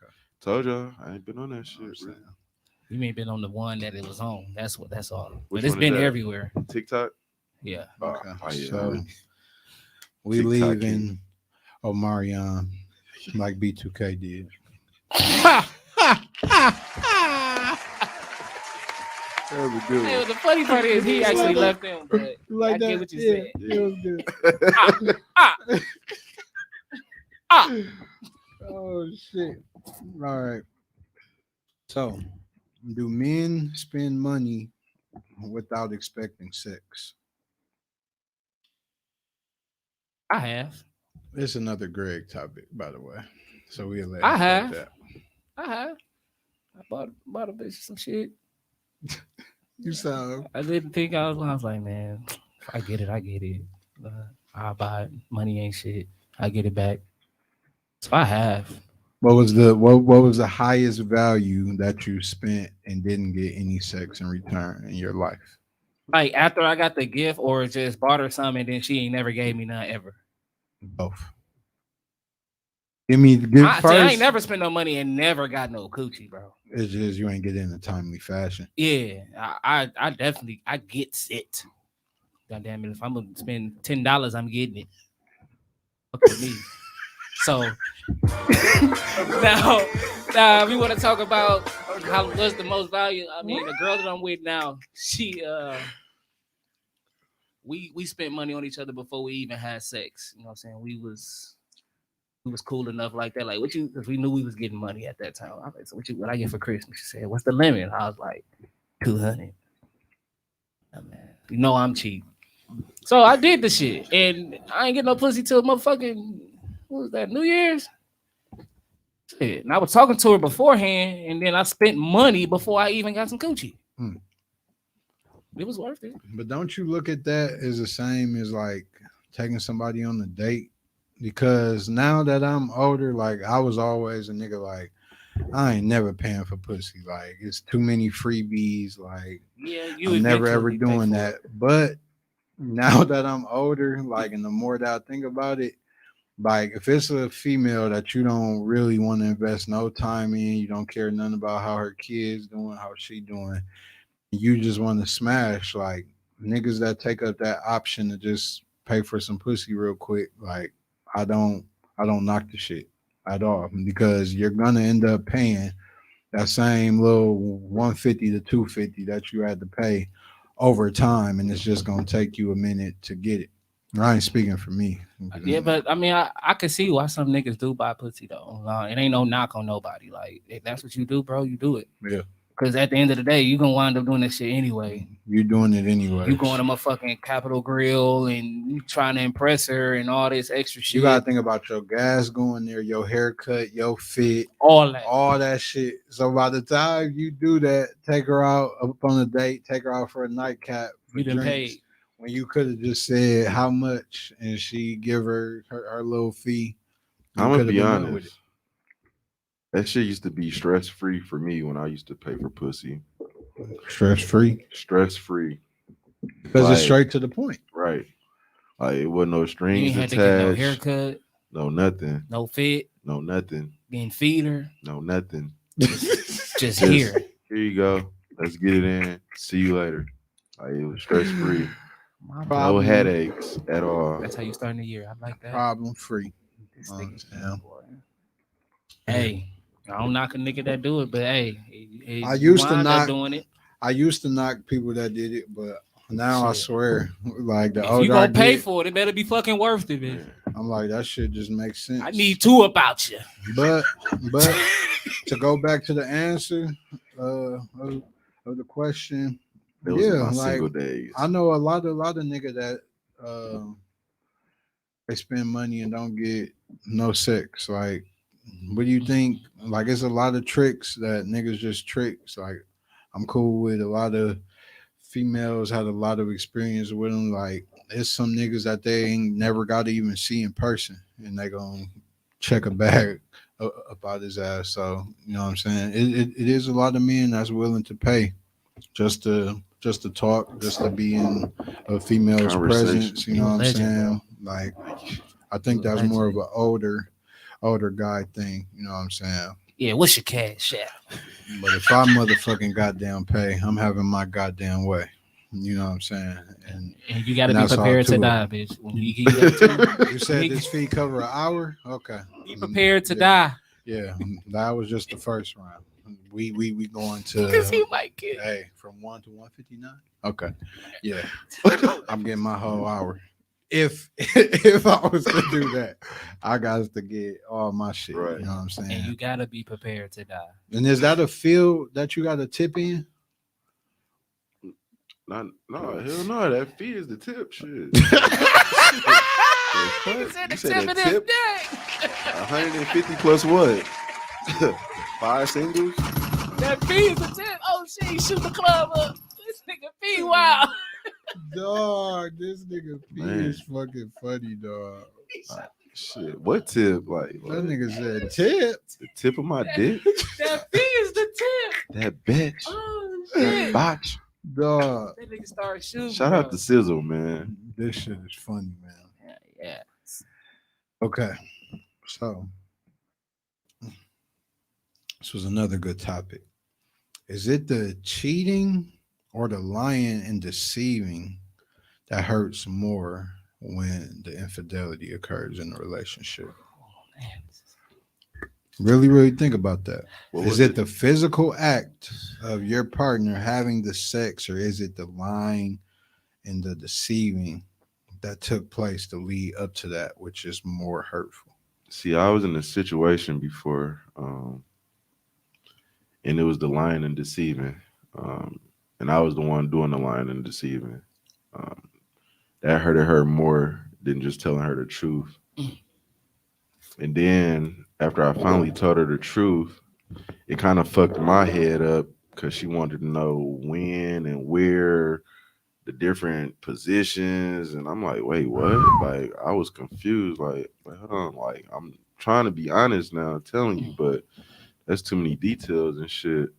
told y'all I ain't been on that You know shit. what I'm Bro. saying? you may have been on the one that it was on. That's all. Which But it's one is been that? everywhere. TikTok. Yeah. Okay. Oh, yeah. So we TikTok leaving Omarion like B2K did. That was a good Hey, one. the funny part is he actually left him, but Like I that? get what you Yeah, said. it was good. Oh shit. All right. So, do men spend money without expecting sex? I have. It's another Greg topic, by the way. So we'll let I him have. take that. I bought a bitch some shit. You sound I didn't think I was like, man, if I get it. I'll buy it. Money ain't shit. I get it back. So I have. what was the highest value that you spent and didn't get any sex in return in your life? Like after I got the gift or just bought her something and then she ain't never gave me none ever. Both. Give I first. ain't never spent no money and never got no coochie, bro. It's just you ain't get it in a timely fashion. Yeah, I definitely I get it. God damn it. If I'm gonna spend $10, I'm getting it. Fuck with me. So now we want to talk about how what's the most value. I mean, the girl that I'm with now, she we spent money on each other before we even had sex. You know what I'm saying? We was cool enough like that. Like, because we knew we was getting money at that time. I was like, so what I get for Christmas? She said, what's the limit? I was like, 200. Oh, man, you know I'm cheap. So I did the shit. And I ain't get no pussy till motherfucking, what was that, New Year's? Shit. And I was talking to her beforehand, and then I spent money before I even got some coochie. It was worth it. But don't you look at that as the same as like taking somebody on a date? Because now that I'm older, like I was always a nigga like I ain't never paying for pussy. Like it's too many freebies. Like Yeah, you I'm never ever eventually pay doing for that. it. But now that I'm older, like and the more that I think about it, like if it's a female that you don't really want to invest no time in, you don't care nothing about how her kids doing, how she doing, you just want to smash, like niggas that take up that option to just pay for some pussy real quick, like I don't knock the shit at all because you're gonna end up paying that same little 150 to 250 that you had to pay over time, and it's just gonna take you a minute to get it. I ain't speaking for me. Yeah, but I mean, I can see why some niggas do buy pussy though. It ain't no knock on nobody. Like, if that's what you do, bro, you do it. Yeah. Because at the end of the day, you gonna wind up doing that shit anyway. You're doing it anyway. You going to motherfucking Capitol Grill and you trying to impress her and all this extra shit. You gotta think about your gas going there, your haircut, your fit, all that. all that shit. So by the time you do that, take her out up on a date, take her out for a nightcap, for You done drinks, paid. when you could have just said how much and she give her little fee. I'm gonna be honest. That shit used to be stress free for me when I used to pay for pussy. Stress free. Stress free. Because it's straight to the point. Right. Like it wasn't no You strings ain't had attached. to get no haircut, No nothing. no fit, No nothing. getting feeder. No nothing. Just here. Here you go. Let's get it in. See you later. Like it was stress free. No headaches at all. That's how you starting the year. I like that. Problem free. This nigga- Yeah. Hey, I don't knock a nigga that do it, but hey, I used to wind up knock- doing it. I used to knock people that did it, but now I Shit. swear, like the If older you I gonna pay get, for it, it better be fucking worth it, bitch. I'm like that shit just makes sense. I need two about you. But to go back to the answer of the question, Those yeah, are my like single days. I know a lot of niggas that they spend money and don't get no sex. Like, what do you think? Like, it's a lot of tricks that niggas just tricks. Like, I'm cool with a lot of females had a lot of experience with them. Like, there's some niggas that they ain't never got to even see in person, and they gonna check a bag about his ass. So you know what I'm saying? It is a lot of men that's willing to pay just to talk, just to be in a female's Conversation. presence. You know what I'm Legend, saying? Like, I think that's more of an older guy thing. You know what I'm saying? Yeah, what's your cash app? But if I motherfucking goddamn pay, I'm having my goddamn way. You know what I'm saying? And And you gotta And be that's all prepared to to it. die, bitch. When you get that you said this fee cover an hour? Okay. be prepared to Yeah. die. Yeah, that was just the first round. We going Because he to might get hey from 1 to 159. Okay, yeah, I'm getting my whole hour. If I was to do that, I got to get all my shit. Right. You know what I'm saying? and you gotta be prepared to die. And is that a field that you got to tip in? No, hell no. That fee is the tip. Shit. He said the You said tip a of this tip? dick. 150 plus what? 5 singles? That fee is the tip. Oh shit, he shoot the club up. This nigga fee wild. Dog, this nigga P Man. is fucking funny, dog. Shit. What tip? Like That what? nigga said tip. The tip of my dick? That fee is the tip. That bitch. Oh That shit. botch. Dog, That nigga started shooting. Shout out to Sizzle, man. this shit is funny, man. Yeah. Okay, so this was another good topic. Is it the cheating or the lying and deceiving that hurts more when the infidelity occurs in a relationship? Really, really think about that. What Is was it the physical act of your partner having the sex, or is it the lying and the deceiving that took place to lead up to that, which is more hurtful? See, I was in a situation before, and it was the lying and deceiving, and I was the one doing the lying and deceiving. That hurted her more than just telling her the truth. And then after I finally told her the truth, it kind of fucked my head up because she wanted to know when and where, the different positions, and I'm like, wait, what? Like, I was confused. Like hold on, like I'm trying to be honest now, telling you, but that's too many details and shit.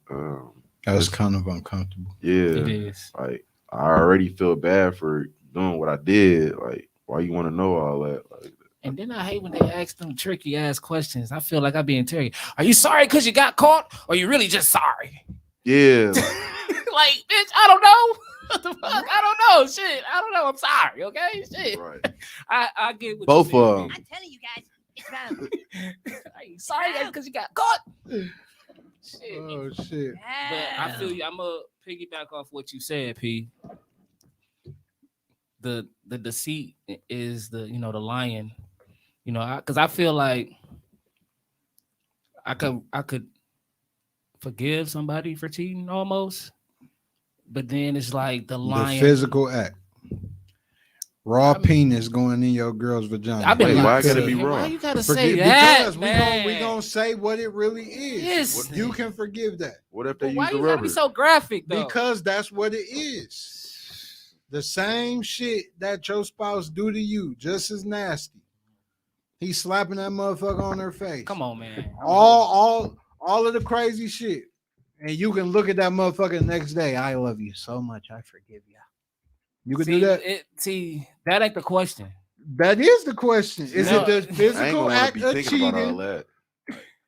That's kind of uncomfortable. Yeah, It is. like I already feel bad for doing what I did. Like, why you want to know all that? Like, And then I hate when they ask them tricky ass questions. I feel like I be interrogated. Are you sorry because you got caught, or you really just sorry? yeah, Like, bitch, I don't know. What the fuck? I don't know. Shit, I don't know. I'm sorry. Okay, shit. right. I get what Both you of saying. them. I'm telling you guys, it's wrong. Are you sorry because you got caught? Shit. Oh shit! But I feel you. I'm gonna piggyback off what you said, P. The deceit is the the lying. Because I feel like I could forgive somebody for cheating almost, but then it's like the lying. The physical act, raw penis going in your girl's vagina. I've been Wait, like, why I gotta be why wrong? you gotta Forgive- say that, because man? we gonna say what it really is. Yes. You can forgive that What if they But why use the you gotta rubber? be so graphic though? because that's what it is. The same shit that your spouse do to you, just as nasty. He's slapping that motherfucker on her face. Come on, man. All of the crazy shit. And you can look at that motherfucker the next day. I love you so much. I forgive you. You can do that. That ain't the question. That is the question. Is No. it the I ain't physical gonna act be of thinking about all cheating, that.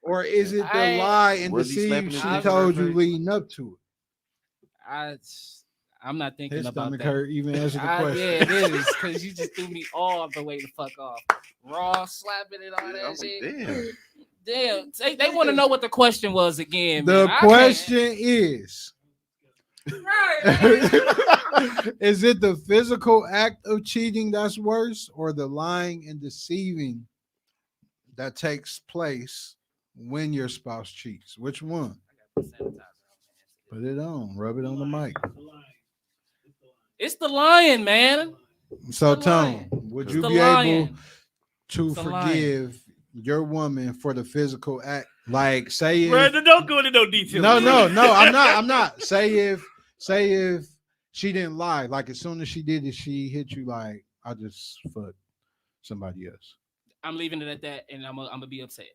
or is it the I- lie and Was he slapping deceive his she face told on her you face? leading up to I'm not it? thinking His about stomach that. hurt even answer the Yeah, question. it is because you just threw me all the way the fuck off. Raw slapping and all Yeah, that I'm shit. like, Damn, they want to know what the question was again. The man. I question is, can't- Right. is it the physical act of cheating that's worse, or the lying and deceiving that takes place when your spouse cheats? Which one? Put it on. Rub it on the mic. It's the lion, man. So, the Tone, lion. would It's you the be able lion. to It's the lion. forgive your woman for the physical act? Like, say if Brandon, don't go into no detail. no, I'm not. Say if she didn't lie, like as soon as she did it, she hit you like, I just fucked somebody else. I'm leaving it at that, and I'm gonna be upset.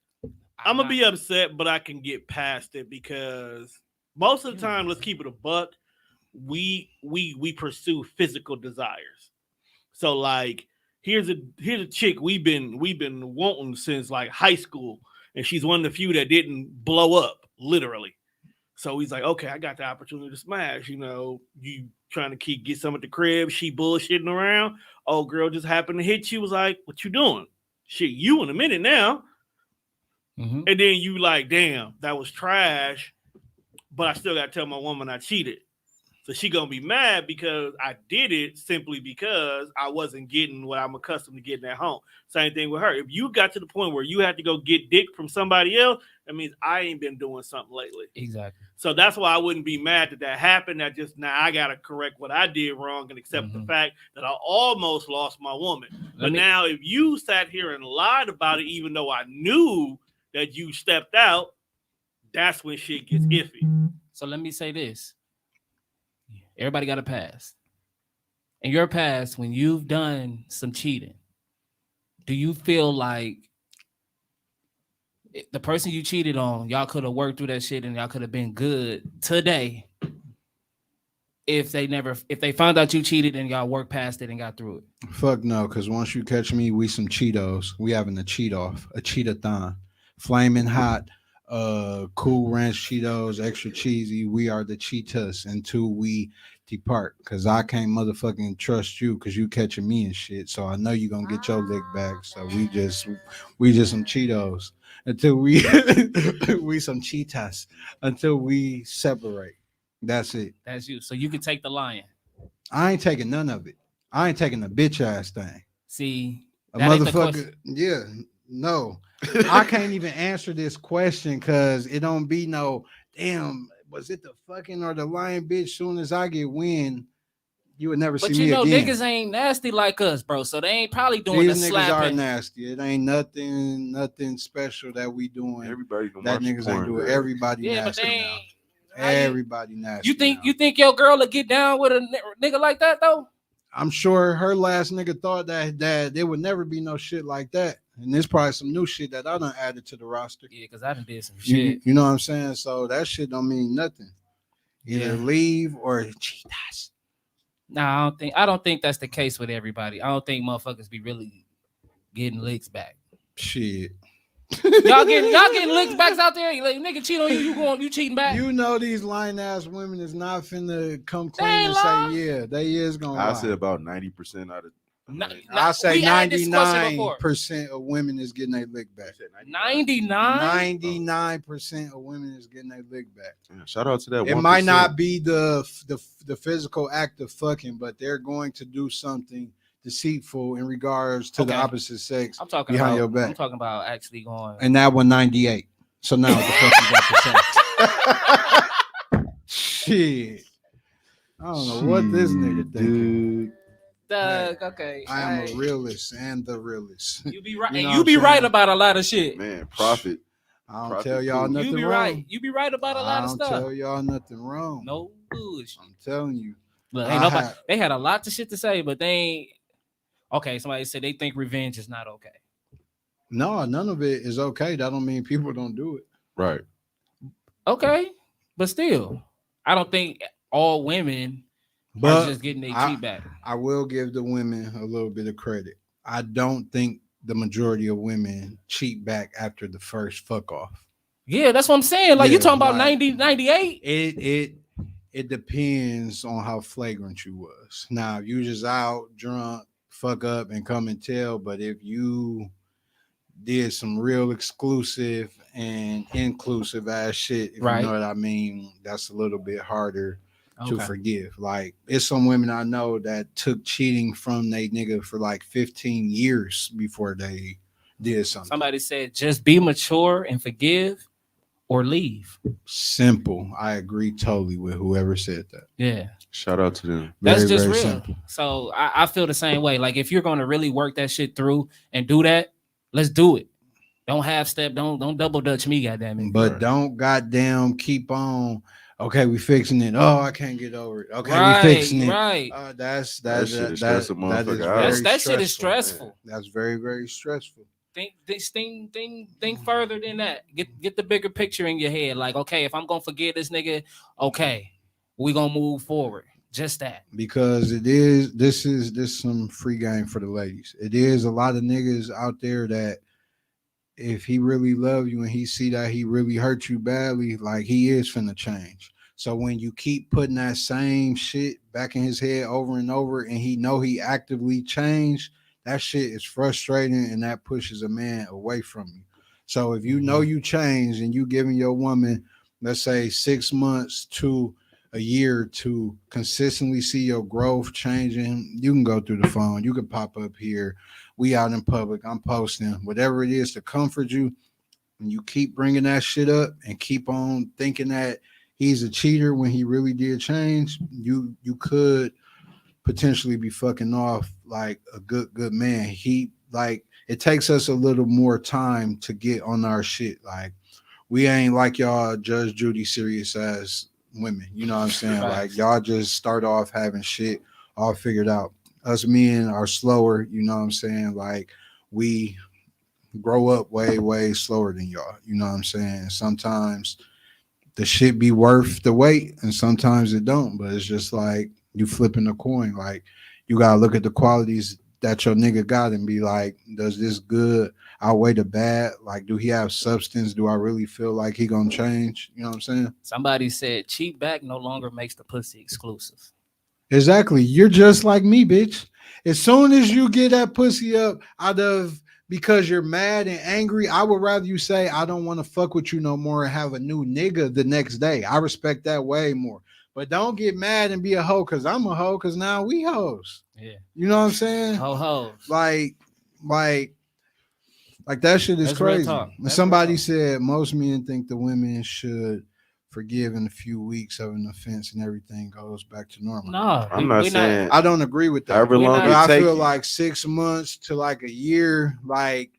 I'm gonna be upset, but I can get past it because most of the time, let's keep it a buck. We pursue physical desires. So like, here's a chick we've been wanting since like high school, and she's one of the few that didn't blow up literally. So he's like, okay, I got the opportunity to smash. You know, you trying to get some at the crib. She bullshitting around. Old girl just happened to hit you. Was like, what you doing? Shit, you in a minute now. Mhm. And then you like, damn, that was trash. But I still got to tell my woman I cheated. So she going to be mad because I did it simply because I wasn't getting what I'm accustomed to getting at home. Same thing with her. If you got to the point where you had to go get dick from somebody else, that means I ain't been doing something lately. Exactly. So that's why I wouldn't be mad that happened. That just now I got to correct what I did wrong and accept the fact that I almost lost my woman. But now if you sat here and lied about it, even though I knew that you stepped out, that's when shit gets iffy. So let me say this. Everybody got a past. In your past, when you've done some cheating, do you feel like the person you cheated on, y'all could have worked through that shit and y'all could have been good today if they found out you cheated and y'all worked past it and got through it? Fuck no, because once you catch me, we some Cheetos. We having a cheat off, a cheat-a-thon. Flaming hot, Cool Ranch Cheetos, extra cheesy. We are the Cheetos until we depart. Cause I can't motherfucking trust you because you catching me and shit. So I know you gonna get your lick back. So we just some Cheetos until we we some Cheetos until we separate. That's it. That's you. So you can take the lion. I ain't taking none of it. I ain't taking a bitch ass thing. See, A that ain't the motherfucker. question. Yeah, no. I can't even answer this question because it don't be no damn. Was it the fucking or the lion bitch? Soon as I get wind, you would never But see you me know, again. niggas ain't nasty like us, bro. So they ain't probably doing These the niggas are slapping. nasty. It ain't nothing special that we doing. everybody can That watch niggas ain't porn, doing. girl. Everybody Yeah, but nasty they now. ain't. how you- Everybody nasty. now. You think your girl will get down with a nigga like that though? I'm sure her last nigga thought that there would never be no shit like that. And there's probably some new shit that I done added to the roster. Yeah, because I done did some You, shit. you know what I'm saying? So that shit don't mean nothing. Either Yeah. leave or cheat us. Nah, I don't think that's the case with everybody. I don't think motherfuckers be really getting licks back. Shit. Y'all getting licks backs out there? Like, nigga cheat on you, you cheating back? You know these lying ass women is not finna come clean ain't and lying. say, yeah, they is gonna I lie. said about 90% out of. I say we had this question before. 99% of women is getting their lick back. 99? 99% of women is getting their lick back. Yeah, shout out to that. It 1%. might not be the physical act of fucking, but they're going to do something deceitful in regards to the Okay. opposite sex I'm talking behind about your back. I'm talking about actually going. And that one 98. So now what the fuck you got to say? Shit. I don't know what this nigga thinking. Doug, okay. I am hey, a realist and the realist. You be right. You and know you what be I'm right saying? about a lot of shit. Man, profit. I don't Profit tell y'all cool. nothing You be wrong. right. You be right about a lot I of don't stuff. tell y'all nothing wrong. No bullshit. I'm telling you. Look, ain't nobody. They had a lot of shit to say, but they ain't. Okay, somebody said they think revenge is not okay. No, none of it is okay. That don't mean people don't do it. Right. Okay, but still, I don't think all women are just getting their cheat back. I will give the women a little bit of credit. I don't think the majority of women cheat back after the first fuck off. Yeah, that's what I'm saying. Like, Yeah, you talking about like, 90, 98? It depends on how flagrant you was. Now, if you just out drunk, fuck up, and come and tell, but if you did some real exclusive and inclusive ass shit, if Right. you know what I mean, that's a little bit harder to Okay. forgive. Like, it's some women I know that took cheating from they nigga for like 15 years before they did something. Somebody said just be mature and forgive or leave. Simple. I agree totally with whoever said that. Yeah. Shout out to them. That's Very, just very real. simple. So I feel the same way. Like, if you're going to really work that shit through and do that, let's do it. Don't half step. Don't double dutch me, goddamn it. But don't goddamn keep on. Okay, we fixing it. Oh, I can't get over it. Okay, Right, we fixing it. right. That shit is stressing motherfucker out. That shit is stressful. That's very, very stressful. Think further than that. Get the bigger picture in your head. Like, okay, if I'm gonna forget this nigga, okay, we gonna move forward. Just that. Because this is some free game for the ladies. It is a lot of niggas out there that if he really love you and he see that he really hurt you badly, like, he is finna change. So when you keep putting that same shit back in his head over and over, and he know he actively changed, that shit is frustrating, and that pushes a man away from you. So if you know you changed and you giving your woman, let's say 6 months to a year to consistently see your growth changing, you can go through the phone. You can pop up here. We out in public. I'm posting whatever it is to comfort you. And you keep bringing that shit up and keep on thinking that he's a cheater when he really did change. You could potentially be fucking off like a good man. It takes us a little more time to get on our shit. Like, we ain't like y'all Judge Judy serious as women. You know what I'm saying? Right. Like, y'all just start off having shit all figured out. Us men are slower, you know what I'm saying? Like, we grow up way, way slower than y'all. You know what I'm saying? Sometimes the shit be worth the wait and sometimes it don't. But it's just like you flipping a coin. Like, you gotta look at the qualities that your nigga got and be like, does this good outweigh the bad? Like, do he have substance? Do I really feel like he gonna change? You know what I'm saying? Somebody said cheat back no longer makes the pussy exclusive. Exactly. You're just like me, bitch. As soon as you get that pussy up out of because you're mad and angry, I would rather you say, I don't want to fuck with you no more and have a new nigga the next day. I respect that way more. But don't get mad and be a hoe because I'm a hoe because now we hoes. Yeah. You know what I'm saying? Ho. Like that shit is That's real crazy. talk. That's Somebody real said most men think the women should forgive in a few weeks of an offense and everything goes back to normal. No, I'm not saying I don't agree with that. however long But it I take feel you. like 6 months to like a year, like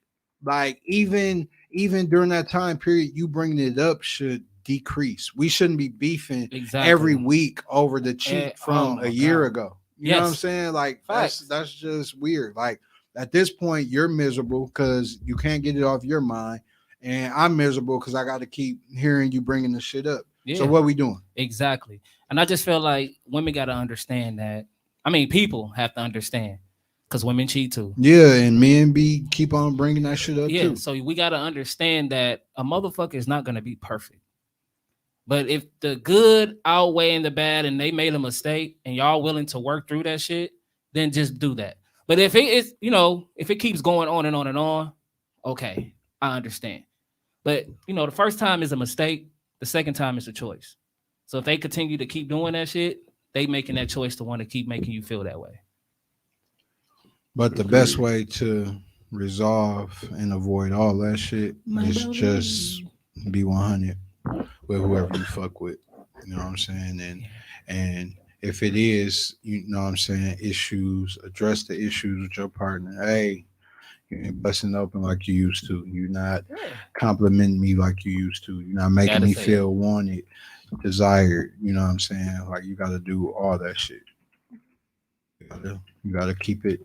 even during that time period, you bringing it up should decrease. We shouldn't be beefing exactly every week over the cheat from oh a my year God. ago. You know what I'm Yes. saying? Like, Facts. that's just weird. Like, at this point, you're miserable because you can't get it off your mind, and I'm miserable because I got to keep hearing you bringing the shit up. Yeah. So what we doing? Exactly. And I just feel like women got to understand that. I mean, people have to understand because women cheat too. Yeah, and men keep on bringing that shit up Yeah. too. So we got to understand that a motherfucker is not going to be perfect. But if the good outweighing the bad and they made a mistake and y'all willing to work through that shit, then just do that. But if it is, if it keeps going on and on and on, okay, I understand. But, the first time is a mistake. The second time is a choice. So if they continue to keep doing that shit, they making that choice to want to keep making you feel that way. But the best way to resolve and avoid all that shit is just be 100 with whoever you fuck with. You know what I'm saying? And if it is, you know what I'm saying, issues, address the issues with your partner. Hey, you ain't busting open like you used to. You're not complimenting me like you used to. You're not making me feel wanted, desired. You know what I'm saying? Like, you got to do all that shit. You gotta keep it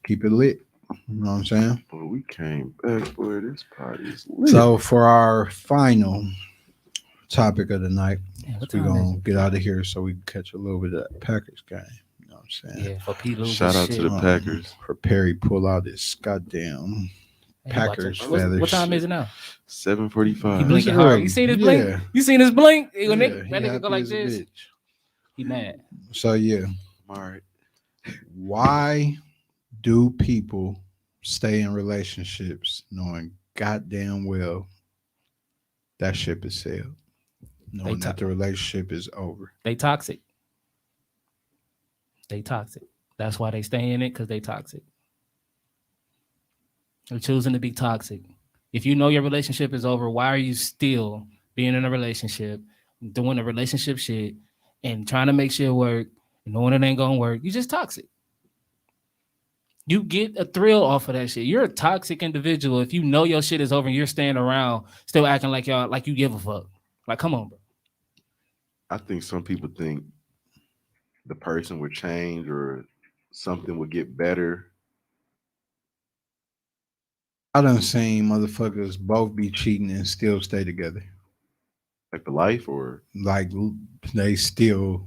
lit. You know what I'm saying? But we came back, boy. This party is lit. So for our final topic of the night, Yeah, what we're time is gonna it? get out of here so we can catch a little bit of that Packers game. You know what I'm saying? Yeah, for Pete losing Shout out to shit. the Packers. For Perry pull out his goddamn Hey, he about to- Packers what feathers. time is it now? 7:45. He blinking hard. You seen his blink? Yeah. You seen his blink? When Yeah, they, he that nigga happy go like as a this, bitch. he mad. So yeah, All right. why do people stay in relationships knowing goddamn well that ship is sailed, knowing that the relationship is over? They toxic. They toxic. That's why they stay in it, because they toxic. They're choosing to be toxic. If you know your relationship is over, why are you still being in a relationship, doing a relationship shit, and trying to make shit work, knowing it ain't gonna work? You just toxic. You get a thrill off of that shit. You're a toxic individual if you know your shit is over and you're staying around, still acting like y'all like you give a fuck. Like, come on, bro. I think some people think the person would change or something would get better. I done seen motherfuckers both be cheating and still stay together. Like the life or Like they still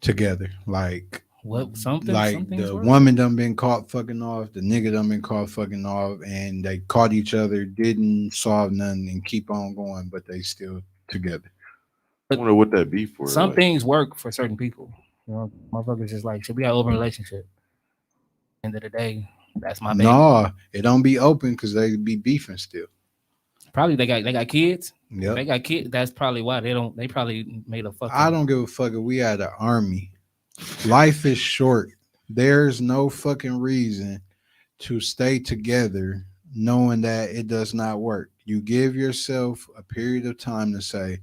together. Like What the work. woman done been caught fucking off, the nigga done been caught fucking off, and they caught each other, didn't solve nothing, and keep on going, but they still together. I wonder what that be for. Some like, things work for certain people. You know, motherfuckers just like, should we have open relationship? End of the day, that's my baby. No, it don't be open because they be beefing still. Probably they got kids. Yep. They got kids. That's probably why they don't. They probably made a fucking. I don't give a fuck if we had an army. Life is short. There's no fucking reason to stay together knowing that it does not work. You give yourself a period of time to say,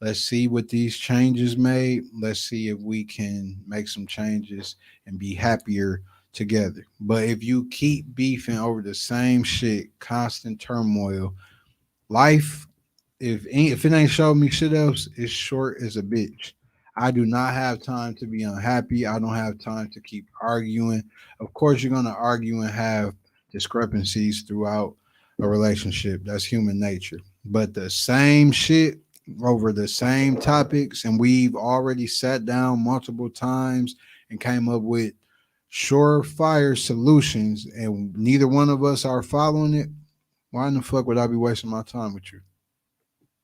let's see what these changes made. Let's see if we can make some changes and be happier together. But if you keep beefing over the same shit, constant turmoil, life, if it ain't showing me shit else, it's short as a bitch. I do not have time to be unhappy. I don't have time to keep arguing. Of course, you're gonna argue and have discrepancies throughout a relationship. That's human nature. But the same shit over the same topics, and we've already sat down multiple times and came up with surefire solutions, and neither one of us are following it. Why in the fuck would I be wasting my time with you?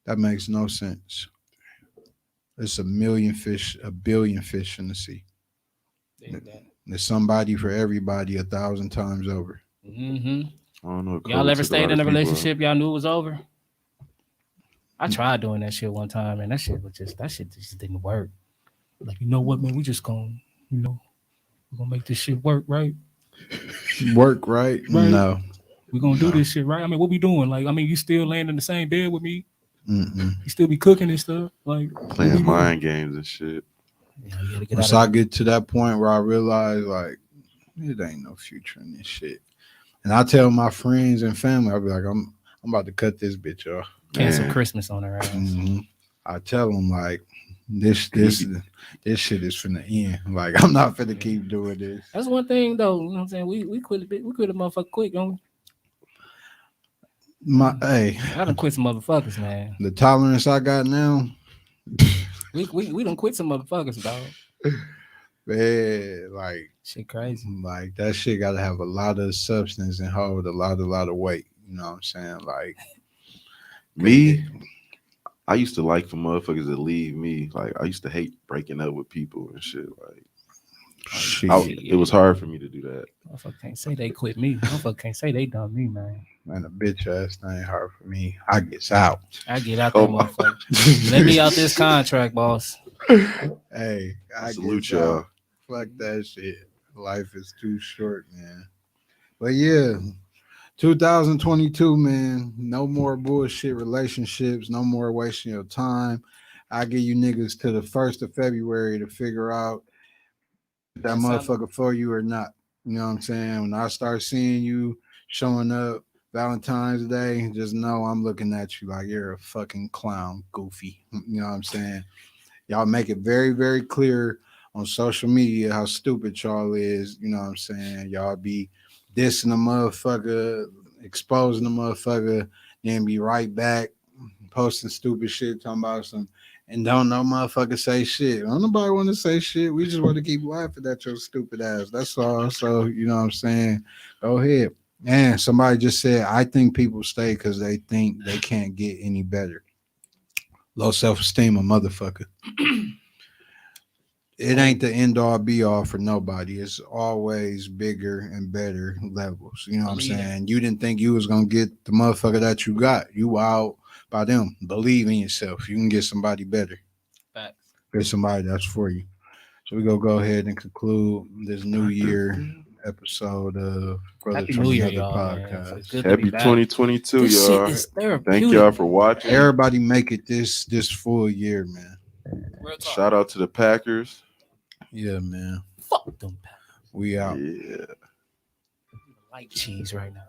That makes no sense. There's a billion fish in the sea. There's somebody for everybody 1,000 times over. Mm-hmm. I don't know. Y'all COVID ever took a stayed lot in a of people out. relationship y'all knew it was over? I tried doing that shit one time, and that shit just didn't work. Like, you know what, man? We just gonna, we're gonna make this shit work, right? Work right? Right. No. We're gonna do this shit, right? I mean, what we doing? Like, I mean, you still laying in the same bed with me? Mm-mm. You still be cooking and stuff? Like, Playing mind games and shit. Yeah, you gotta get Once I get to that point where I realize, like, it ain't no future in this shit. And I tell my friends and family, I'll be like, I'm about to cut this bitch off. cancel Man. Christmas on her ass. Mm-hmm. I tell them, like, this shit is finna end. Like, I'm not finna keep doing this. That's one thing, though. You know what I'm saying? We quit a motherfucker quick, don't Hey, I done quit some motherfuckers, man. the tolerance I got now, We done quit some motherfuckers, dog. man, like Shit crazy. Like that shit got to have a lot of substance and hold a lot of weight. You know what I'm saying? Like Me, I used to like for motherfuckers to leave me. Like I used to hate breaking up with people and shit. Like shit. it was hard for me to do that. Motherfucker can't say they quit me. Motherfucker can't say they done me, man. Man, a bitch ass thing hard for me. I gets out. I get out that Oh, motherfucker. Let me out this contract, boss. Hey, I Salute gets y'all. out. Fuck that shit. Life is too short, man. But yeah, 2022, man. No more bullshit relationships. No more wasting your time. I give you niggas to the 1st of February to figure out if that motherfucker for you or not. You know what I'm saying? When I start seeing you showing up Valentine's Day, just know I'm looking at you like you're a fucking clown, goofy. You know what I'm saying? Y'all make it very, very clear on social media how stupid y'all is. You know what I'm saying? Y'all be dissing the motherfucker, exposing the motherfucker, then be right back posting stupid shit, talking about some, and don't no motherfucker say shit. Don't nobody want to say shit. We just want to keep laughing at your stupid ass. That's all. So, you know what I'm saying? Go ahead. And somebody just said, I think people stay because they think they can't get any better. Low self-esteem, a motherfucker. It ain't the end all be all for nobody. It's always bigger and better levels. You know what I'm Believe that. saying? You didn't think you was gonna get the motherfucker that you got. You out by them. Believe in yourself. You can get somebody better. Facts. Get somebody that's for you. So we gonna go ahead and conclude this new year episode of Brothers Happy from New Year, Another y'all, man. Podcast. It's good to be Happy back. 2022, This y'all. shit is therapeutic. Thank y'all for watching. Everybody make it this full year, man. Real talk. Shout out to the Packers. Yeah, man. Fuck them. We out. Yeah. Like cheese right now.